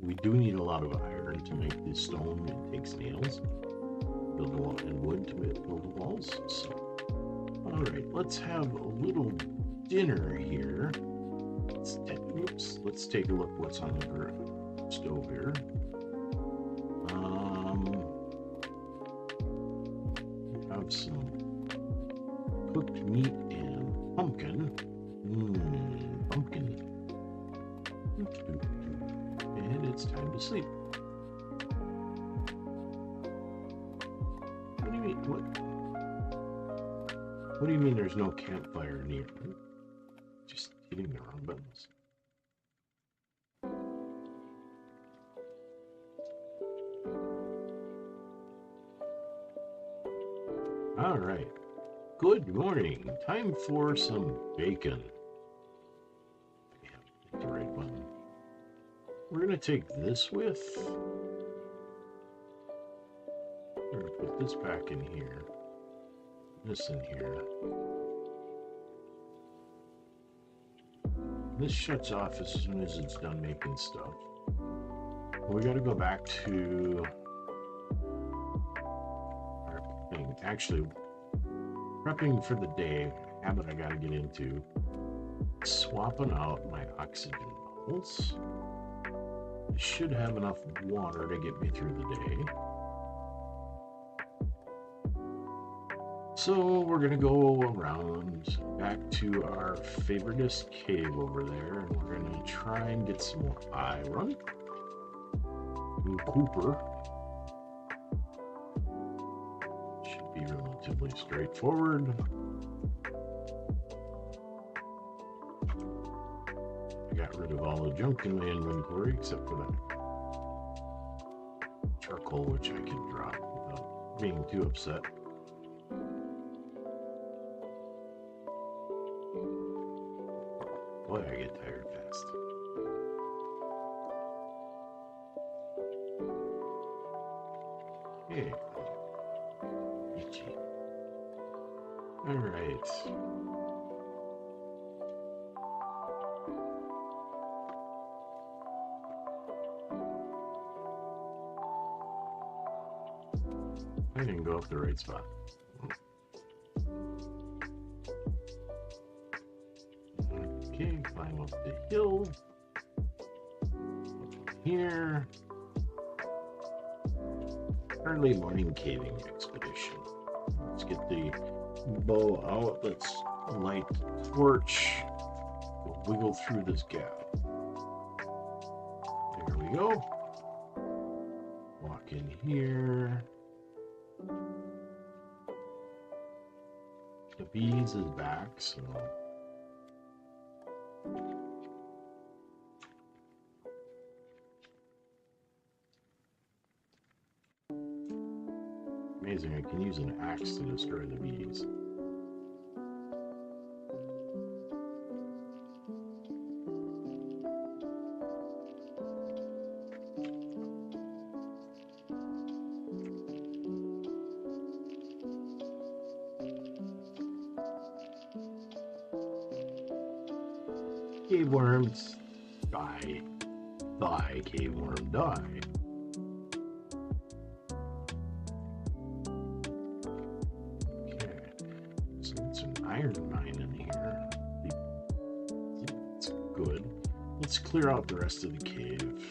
we do need a lot of iron to make this stone. It takes nails, build a wall, and wood to build the walls. So, all right, let's have a little dinner here. Let's take a look what's on the stove here. We have some cooked meat and pumpkin. Pumpkin. And it's time to sleep. What do you mean? What do you mean there's no campfire near? Just hitting the wrong buttons. All right. Good morning. Time for some bacon. Yeah, hit the right button. We're going to take this with. We're going to put this back in here. This in here. This shuts off as soon as it's done making stuff. We got to go back to our thing. Actually, prepping for the day, habit I got to get into. Swapping out my oxygen bottles. I should have enough water to get me through the day. So we're gonna go around back to our favoriteest cave over there, and we're gonna try and get some more iron. Cooper. Should be relatively straightforward. I got rid of all the junk in my inventory except for that charcoal, which I can drop without being too upset. Boy, I get tired fast. Hey. Itchy. Alright. off the right spot. Okay, climb up the hill. Here. Early morning caving expedition. Let's get the bow out. Let's light the torch. We'll wiggle through this gap. There we go. Walk in here. The bees is back, so amazing. I can use an axe to destroy the bees. Cave worms die. Die, cave worm, die. Okay, so it's an iron mine in here. It's good. Let's clear out the rest of the cave.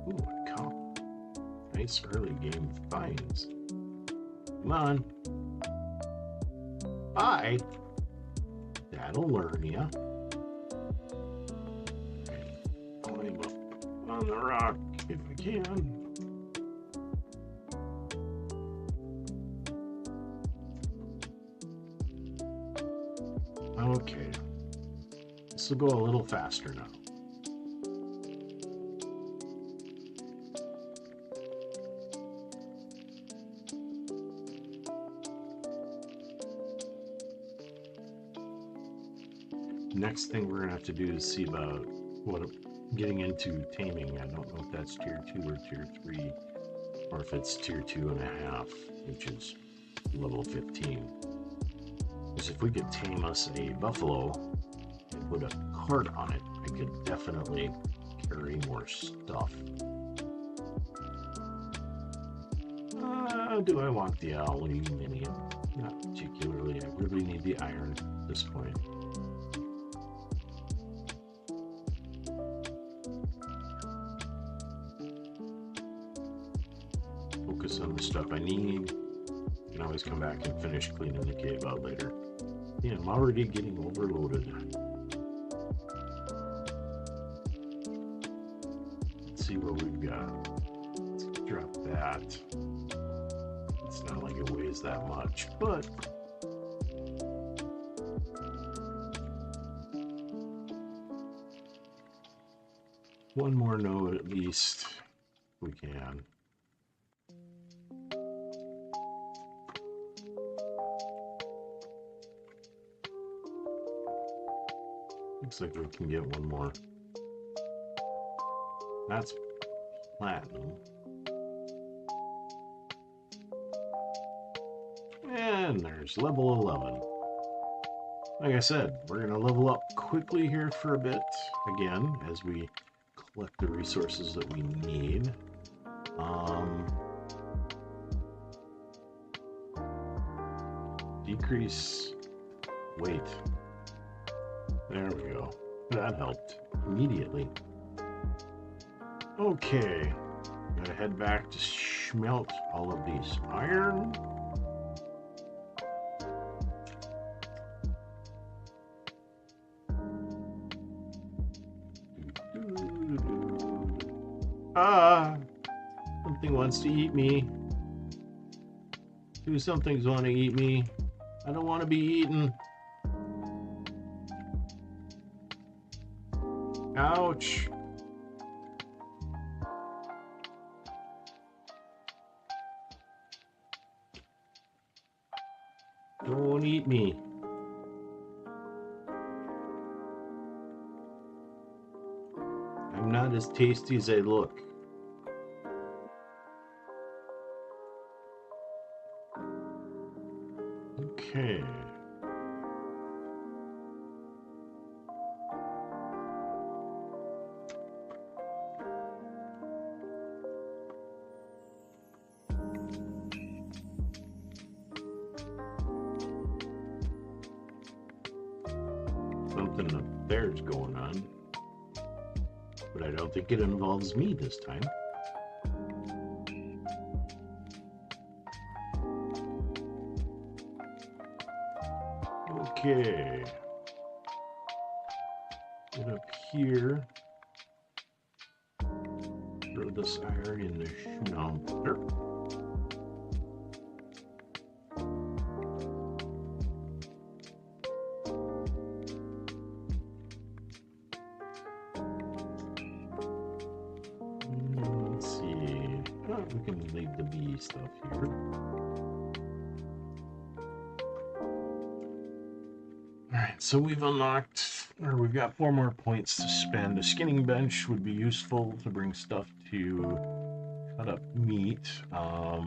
Ooh, a cup. Nice early game finds. Come on. Bye. That'll learn ya. Climb up on the rock if we can. Okay. This will go a little faster now. Next thing we're gonna have to do is see about getting into taming. I don't know if that's tier 2 or tier 3, or if it's tier 2.5, which is level 15. Because if we could tame us a buffalo and put a cart on it, I could definitely carry more stuff. Do I want the aluminium? Not particularly. I really need the iron at this point. Focus on the stuff I need. I can always come back and finish cleaning the cave out later. Yeah, I'm already getting overloaded. Let's see what we've got. Let's drop that. It's not like it weighs that much, but one more node at least if we can. Looks like we can get one more. That's platinum. And there's level 11. Like I said, we're going to level up quickly here for a bit, again, as we collect the resources that we need. Decrease weight. There we go. That helped immediately. Okay. Gotta head back to smelt all of these iron. Ah! Something wants to eat me. Two somethings want to eat me. I don't want to be eaten. Ouch. Don't eat me. I'm not as tasty as I look. Okay. something up there's going on. But I don't think it involves me this time. Okay. Get up here. Throw this iron in the schnaubler. Let's see. Oh, we can leave the bee stuff here. Alright, so we've unlocked, or we've got 4 more points to spend. A skinning bench would be useful to bring stuff to cut up meat. I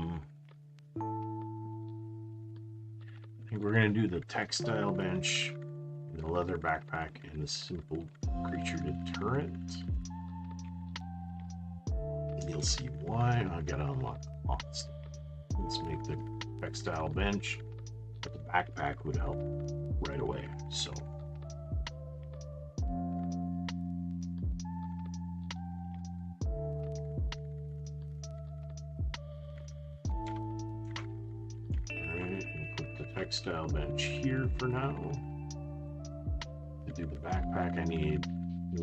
think we're going to do the textile bench, the leather backpack, and the simple creature deterrent. And you'll see why. I gotta unlock all this stuff. Let's make the textile bench, but the backpack would help right away. So textile bench here for now. To do the backpack, I need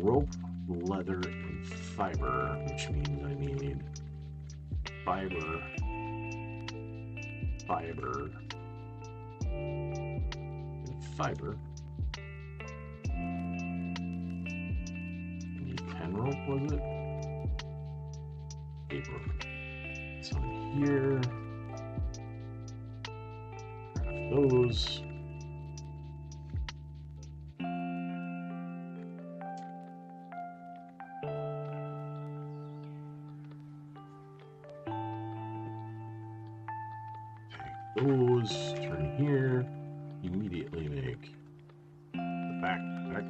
rope, leather, and fiber, which means I need fiber, and fiber. I need 10 rope, was it? 8 rope. So here. Those. Take those, turn here, immediately make the backpack.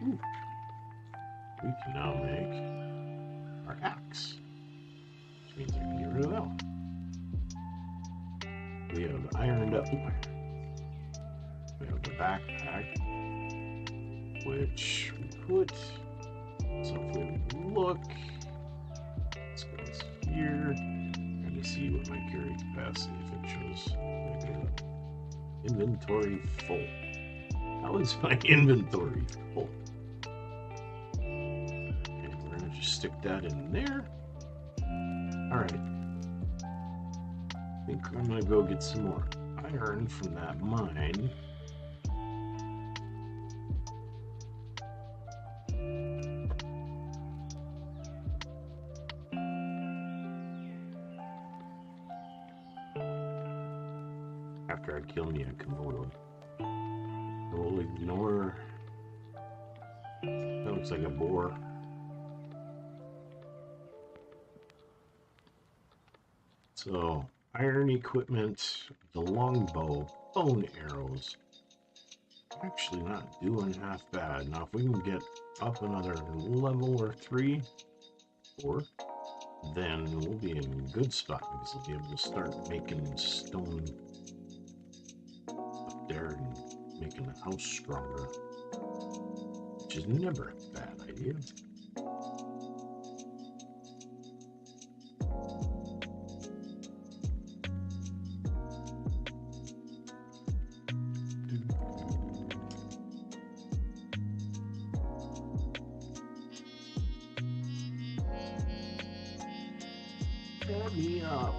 Ooh. We can now make our axe, which means I can get rid of that one. We have ironed up. We have the backpack, which we put. So if we look, let's go here and see what my carry capacity, if it shows inventory full. How is my inventory full? Stick that in there. All right. I think I'm gonna go get some more iron from that mine. After I kill me a Komodo. We'll ignore. That looks like a boar. So, iron equipment, the longbow, bone arrows. Actually not doing half bad. Now if we can get up another level or 3, 4, then we'll be in a good spot because we'll be able to start making stone up there and making the house stronger. Which is never a bad idea. Let me up.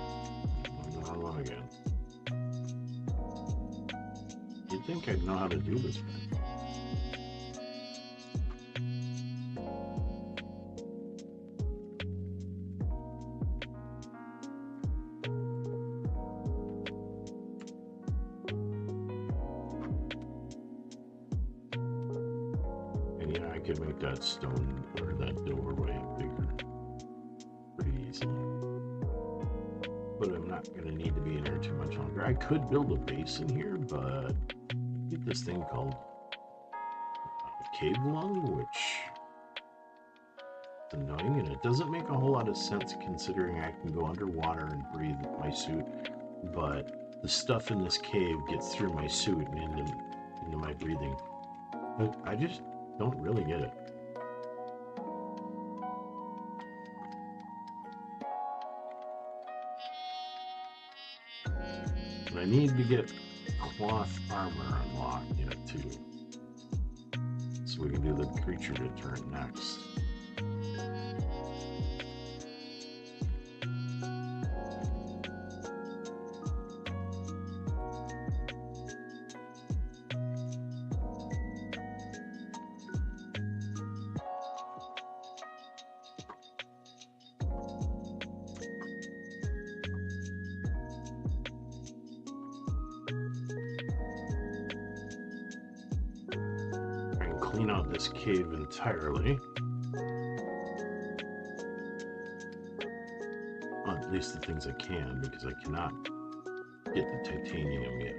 How long again? You'd think I'd know how to do this, man. And yeah, I could make that stone or that doorway bigger pretty easily. But I'm not going to need to be in there too much longer. I could build a base in here, but get this thing called cave lung, which annoying, and it doesn't make a whole lot of sense considering I can go underwater and breathe with my suit, but the stuff in this cave gets through my suit and into my breathing. But I just don't really get it. And I need to get cloth armor unlocked yet too, so we can do the creature deterrent next. Clean out this cave entirely. Well, at least the things I can, because I cannot get the titanium yet.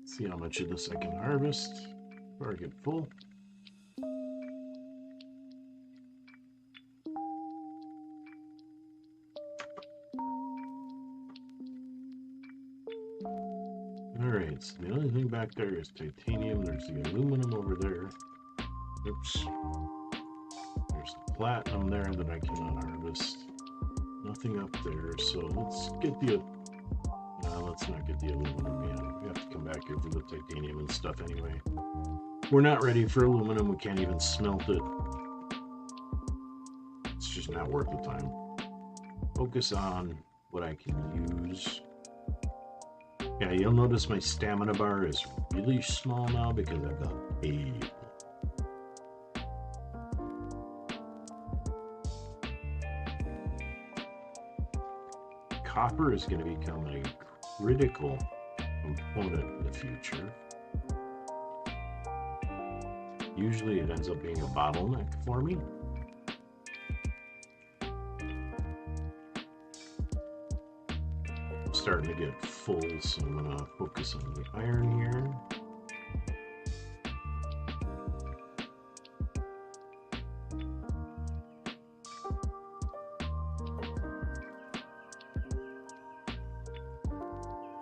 See how much of this I can harvest before I get full. Alright, so the only thing back there is titanium. There's the aluminum over there. Oops. There's the platinum there that I cannot harvest. Nothing up there, so let's get the... No, let's not get the aluminum yet. We have to come back here for the titanium and stuff anyway. We're not ready for aluminum. We can't even smelt it. It's just not worth the time. Focus on what I can use. Yeah, you'll notice my stamina bar is really small now because I've got 8. Copper is going to become a critical component in the future. Usually it ends up being a bottleneck for me. I'm starting to get full, so I'm going to focus on the iron here.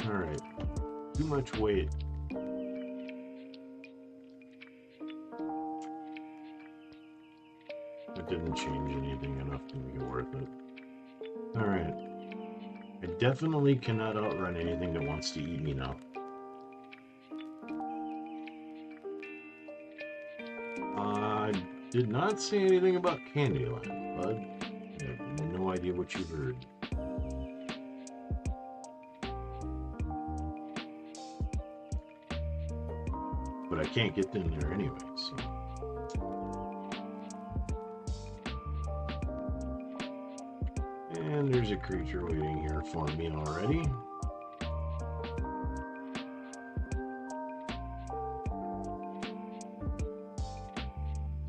Alright, too much weight. It didn't change anything enough to make it worth it. Alright. I definitely cannot outrun anything that wants to eat me now. I did not say anything about Candyland, bud. I have no idea what you heard. But I can't get in there anyway, so. And there's a creature waiting here for me already.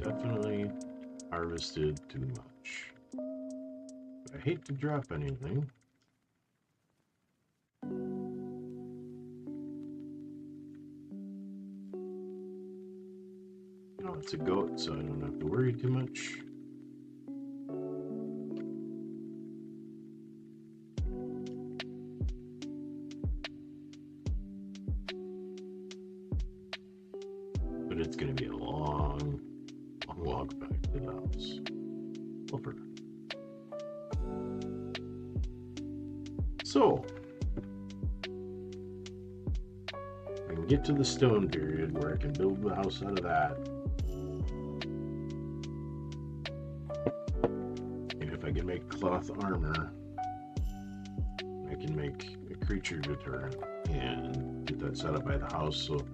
Definitely harvested too much. But I hate to drop anything. Oh, it's a goat, so I don't have to worry too much. But it's going to be a long walk back to the house. Over. So, I can get to the stone period where I can build the house out of that. And if I can make cloth armor, I can make a creature deterrent and get that set up by the house so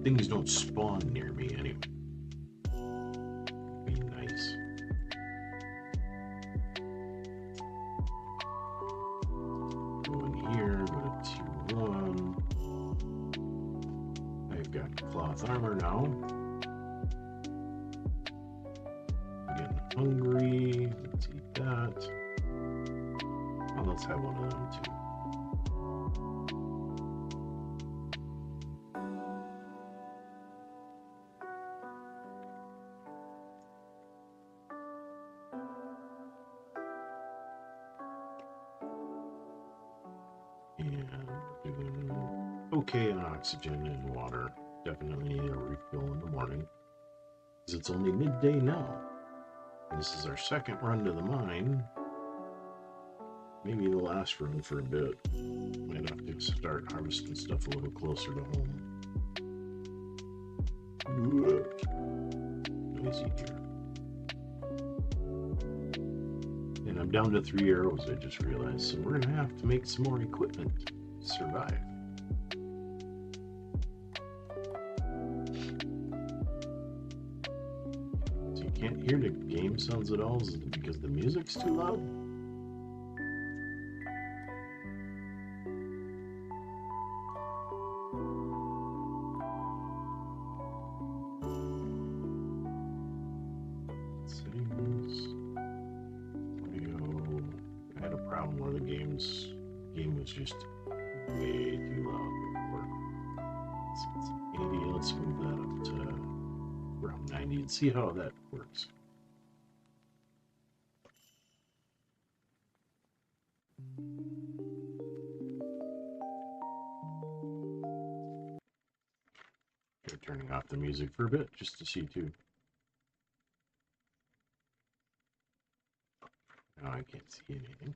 things don't spawn near me anyway. Be nice. Go in here, go to tier 1. cloth armor now. I'm getting hungry. Let's eat that. Oh, let's have one of them too. And doing okay on oxygen and water. Definitely need a refill in the morning. Because it's only midday now. This is our second run to the mine. Maybe the last run for a bit. Might have to start harvesting stuff a little closer to home. Noisy here. And I'm down to 3 arrows, I just realized. So we're gonna have to make some more equipment to survive. So you can't hear the game sounds at all? Is it because the music's too loud? Game was just way too loud before. It's 80. Let's move that up to around 90 and see how that works. They're turning off the music for a bit just to see too. Now I can't see anything.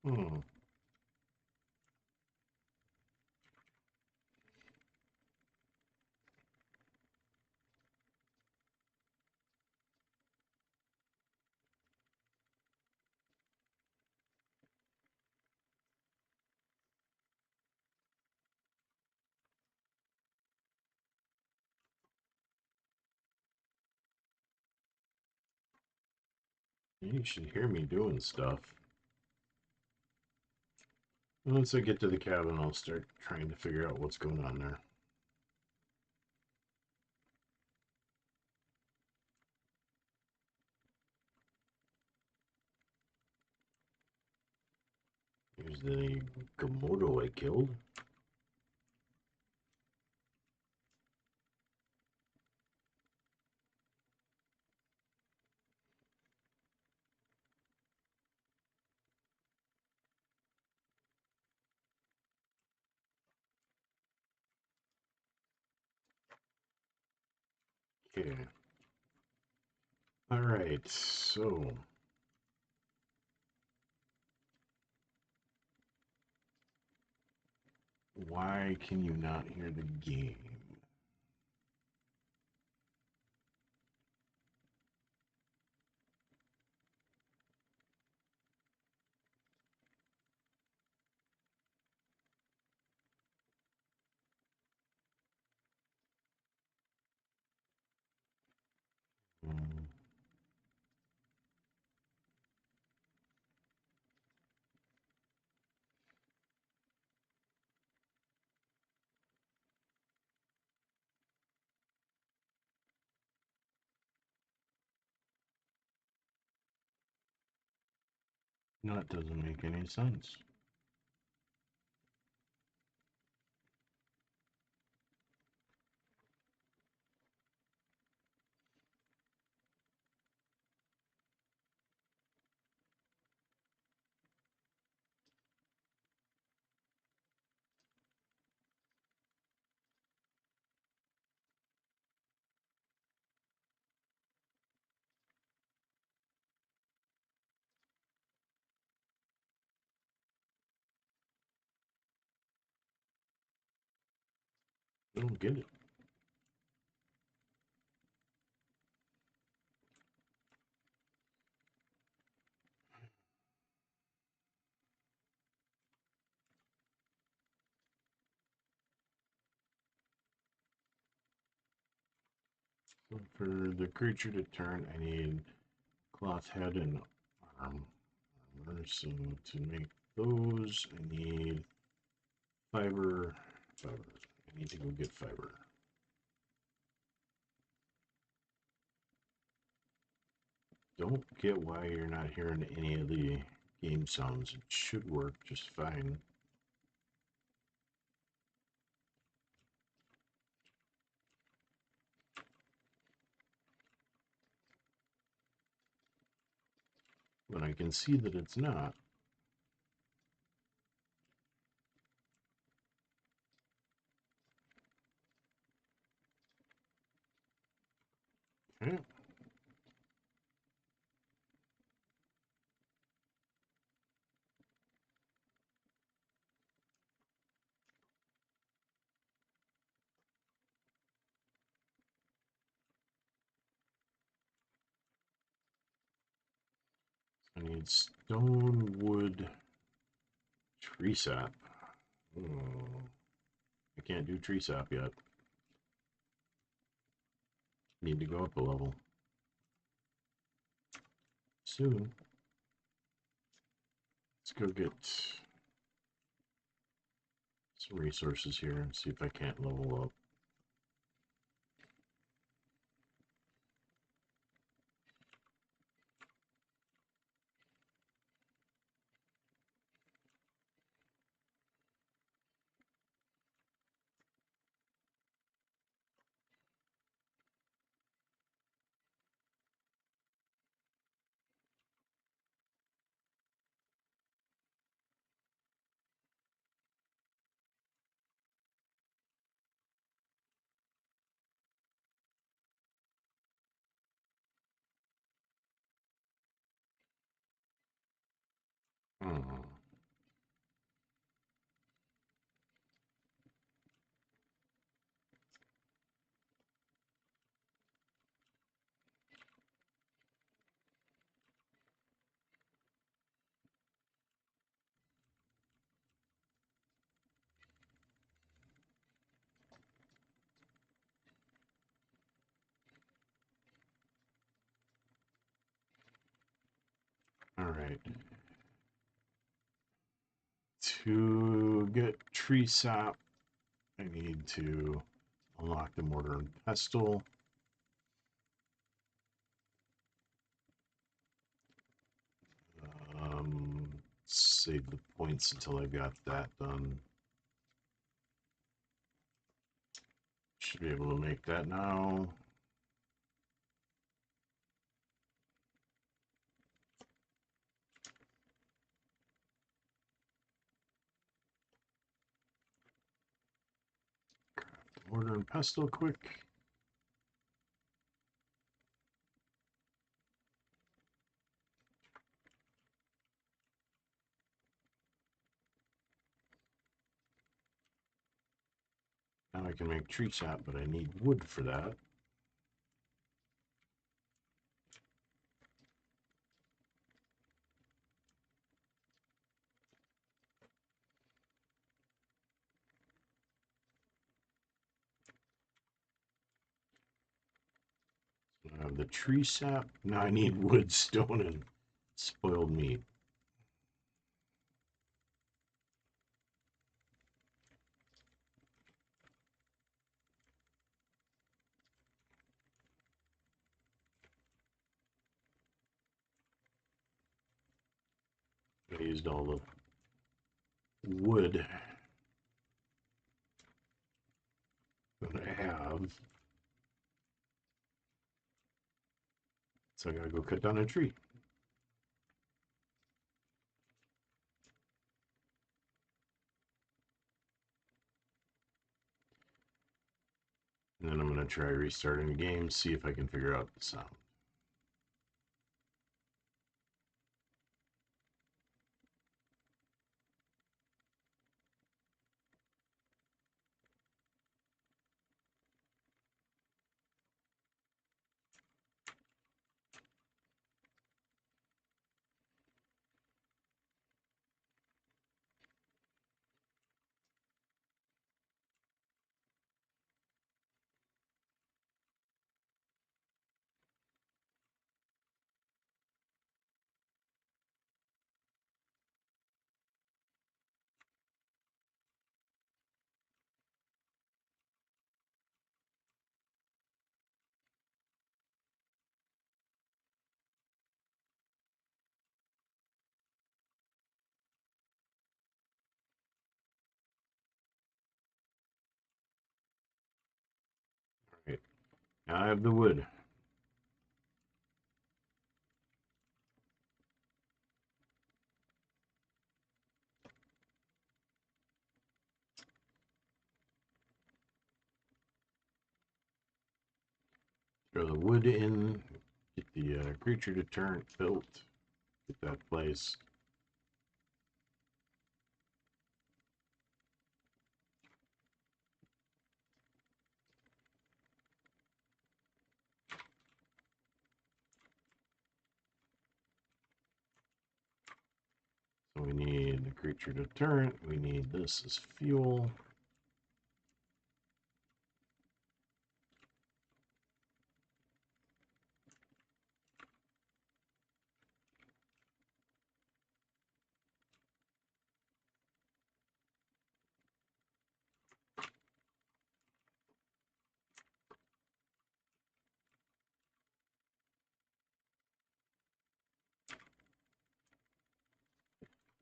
Hmm. You should hear me doing stuff. Once I get to the cabin, I'll start trying to figure out what's going on there. Here's the Komodo I killed. Okay. Alright, so why can you not hear the game? Hmm. No, it doesn't make any sense. I don't get it. So for the creature to turn, I need cloth head and armor. So to make those, I need fiber. I need to go get fiber. Don't get why you're not hearing any of the game sounds. It should work just fine. But I can see that it's not. Okay. I need stone, wood, tree sap. Oh, I can't do tree sap yet. Need to go up a level. Soon. Let's go get some resources here and see if I can't level up. Hmm. All right. To get tree sap, I need to unlock the mortar and pestle. Save the points until I got that done. Should be able to make that now. Mortar and pestle quick. Now I can make tree sap, but I need wood for that. So I have the tree sap. Now I need wood, stone, and spoiled meat. I used all the wood that I have. So I gotta go cut down a tree. And then I'm gonna try restarting the game, see if I can figure out the sound. I have the wood. Throw the wood in, get the creature deterrent built, get that placed. So we need the creature deterrent, we need this as fuel.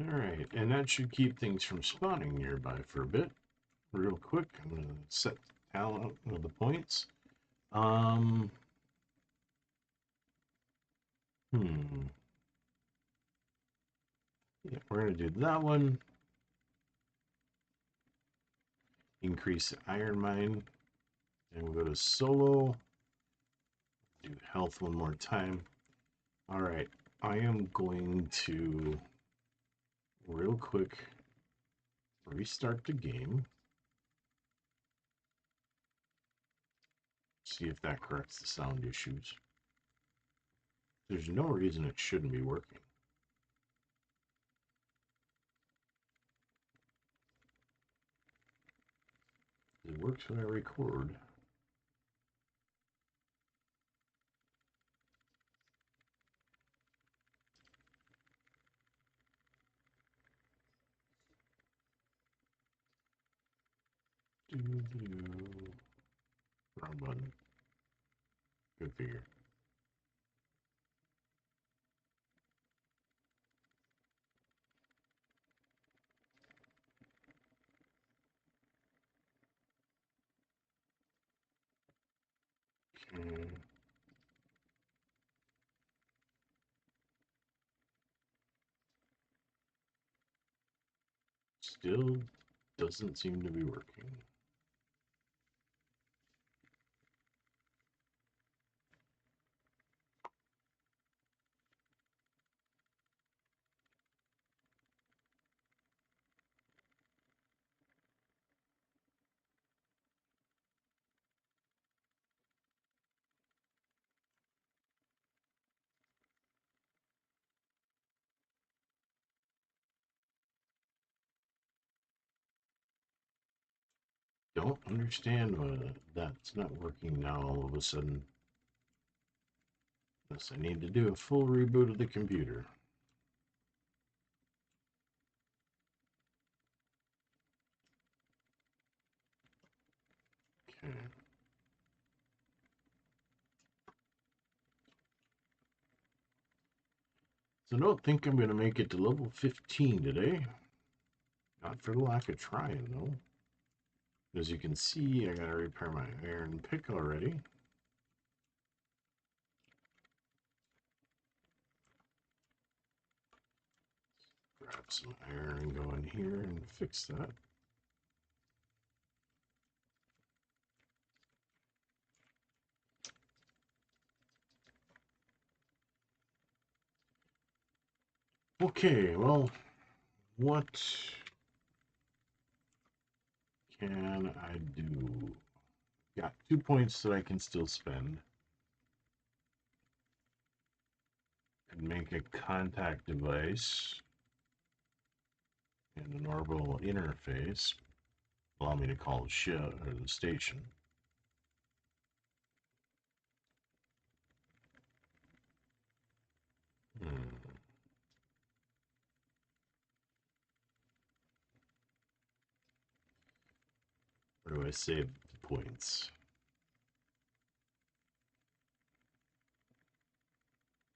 Alright, and that should keep things from spawning nearby for a bit. Real quick, I'm going to set talent with the points. Hmm. Yeah, we're going to do that one. Increase the iron mine. And we'll go to solo. Do health one more time. Alright, I am going to real quick restart the game. See if that corrects the sound issues. There's no reason it shouldn't be working. It works when I record. Wrong button. Good figure. Okay. Still doesn't seem to be working. Don't understand why that's not working now all of a sudden. Unless I need to do a full reboot of the computer. Okay. So don't think I'm going to make it to level 15 today. Not for the lack of trying, though. As you can see, I got to repair my iron pick already. Grab some iron and go in here and fix that. Okay, well, what can I do? Got 2 points that I can still spend. Could make a contact device and an orbital interface. Allow me to call the ship or the station. Where do I save the points?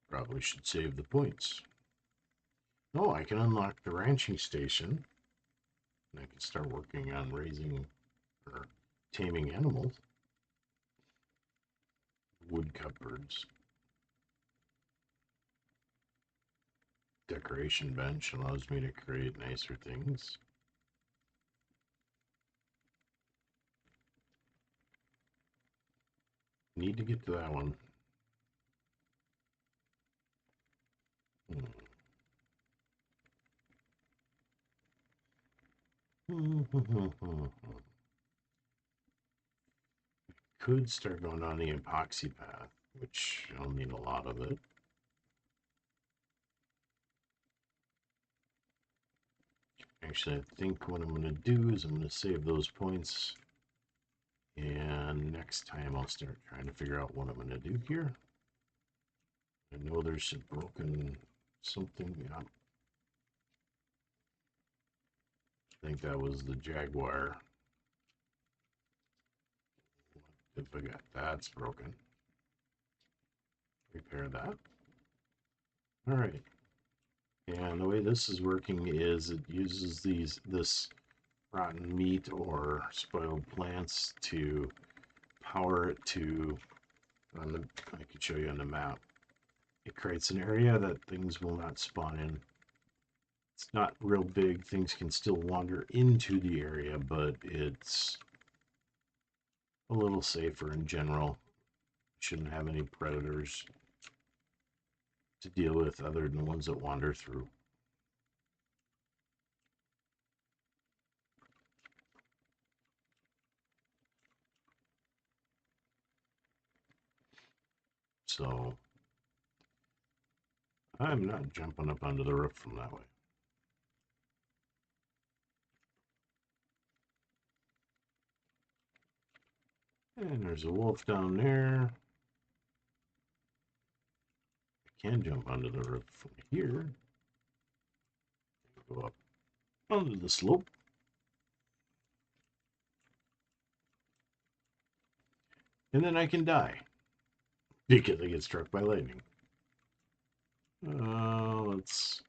Probably should save the points. Oh, I can unlock the ranching station. And I can start working on raising or taming animals. cupboards. Decoration bench allows me to create nicer things. Need to get to that one. Could start going on the epoxy path, which I'll need a lot of it. Actually, I think what I'm going to do is I'm going to save those points. And next time I'll start trying to figure out what I'm going to do here. I know there's a broken something. Yeah. I think that was the Jaguar. If I got that's broken. Repair that. All right. And the way this is working is it uses this rotten meat or spoiled plants to power it to, I can show you on the map. It creates an area that things will not spawn in. It's not real big. Things can still wander into the area, but it's a little safer in general. Shouldn't have any predators to deal with other than the ones that wander through. So I'm not jumping up onto the roof from that way. And there's a wolf down there. I can jump onto the roof from here. Go up onto the slope. And then I can die because I get struck by lightning. Let's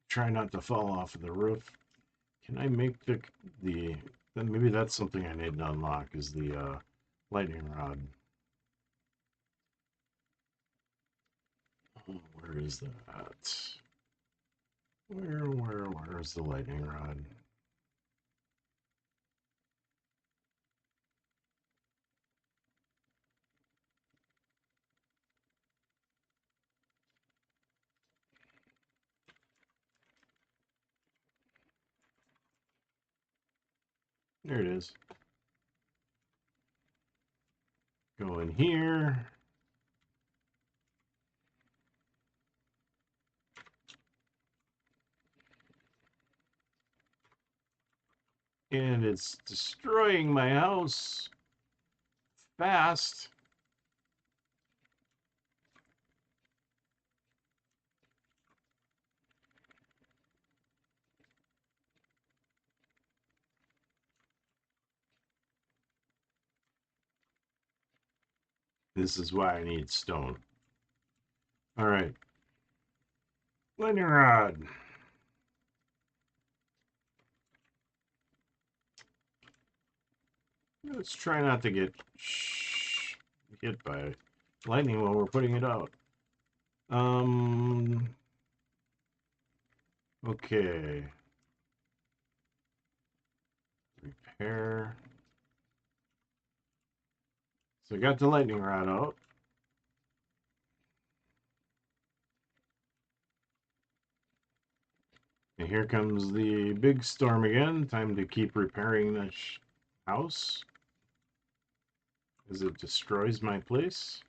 try not to fall off of the roof. Can I make the then maybe that's something I need to unlock is the lightning rod. Oh, where is that? Where's the lightning rod? There it is. Go in here. And it's destroying my house fast. This is why I need stone. All right. Lightning rod. Let's try not to get hit by lightning while we're putting it out. Okay. Repair. So I got the lightning rod out. And here comes the big storm again. Time to keep repairing this house as it destroys my place.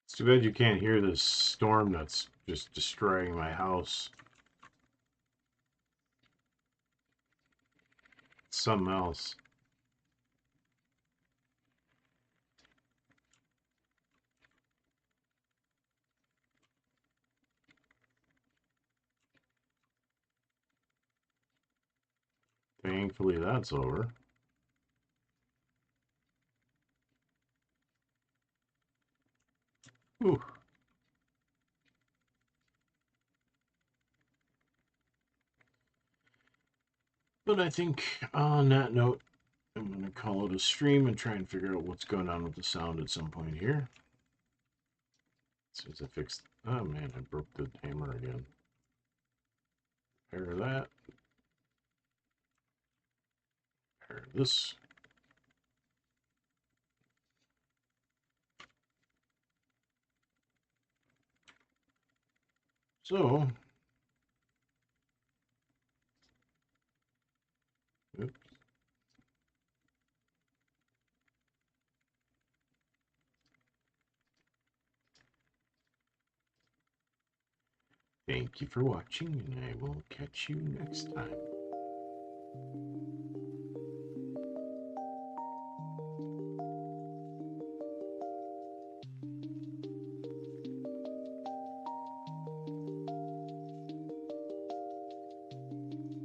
It's too bad you can't hear this storm that's just destroying my house. Something else. Thankfully, that's over. Whew. But I think on that note, I'm going to call it a stream and try and figure out what's going on with the sound at some point here. As soon as I fix... Oh man, I broke the hammer again. Repair that. Repair this. So... Oops. Thank you for watching, and I will catch you next time.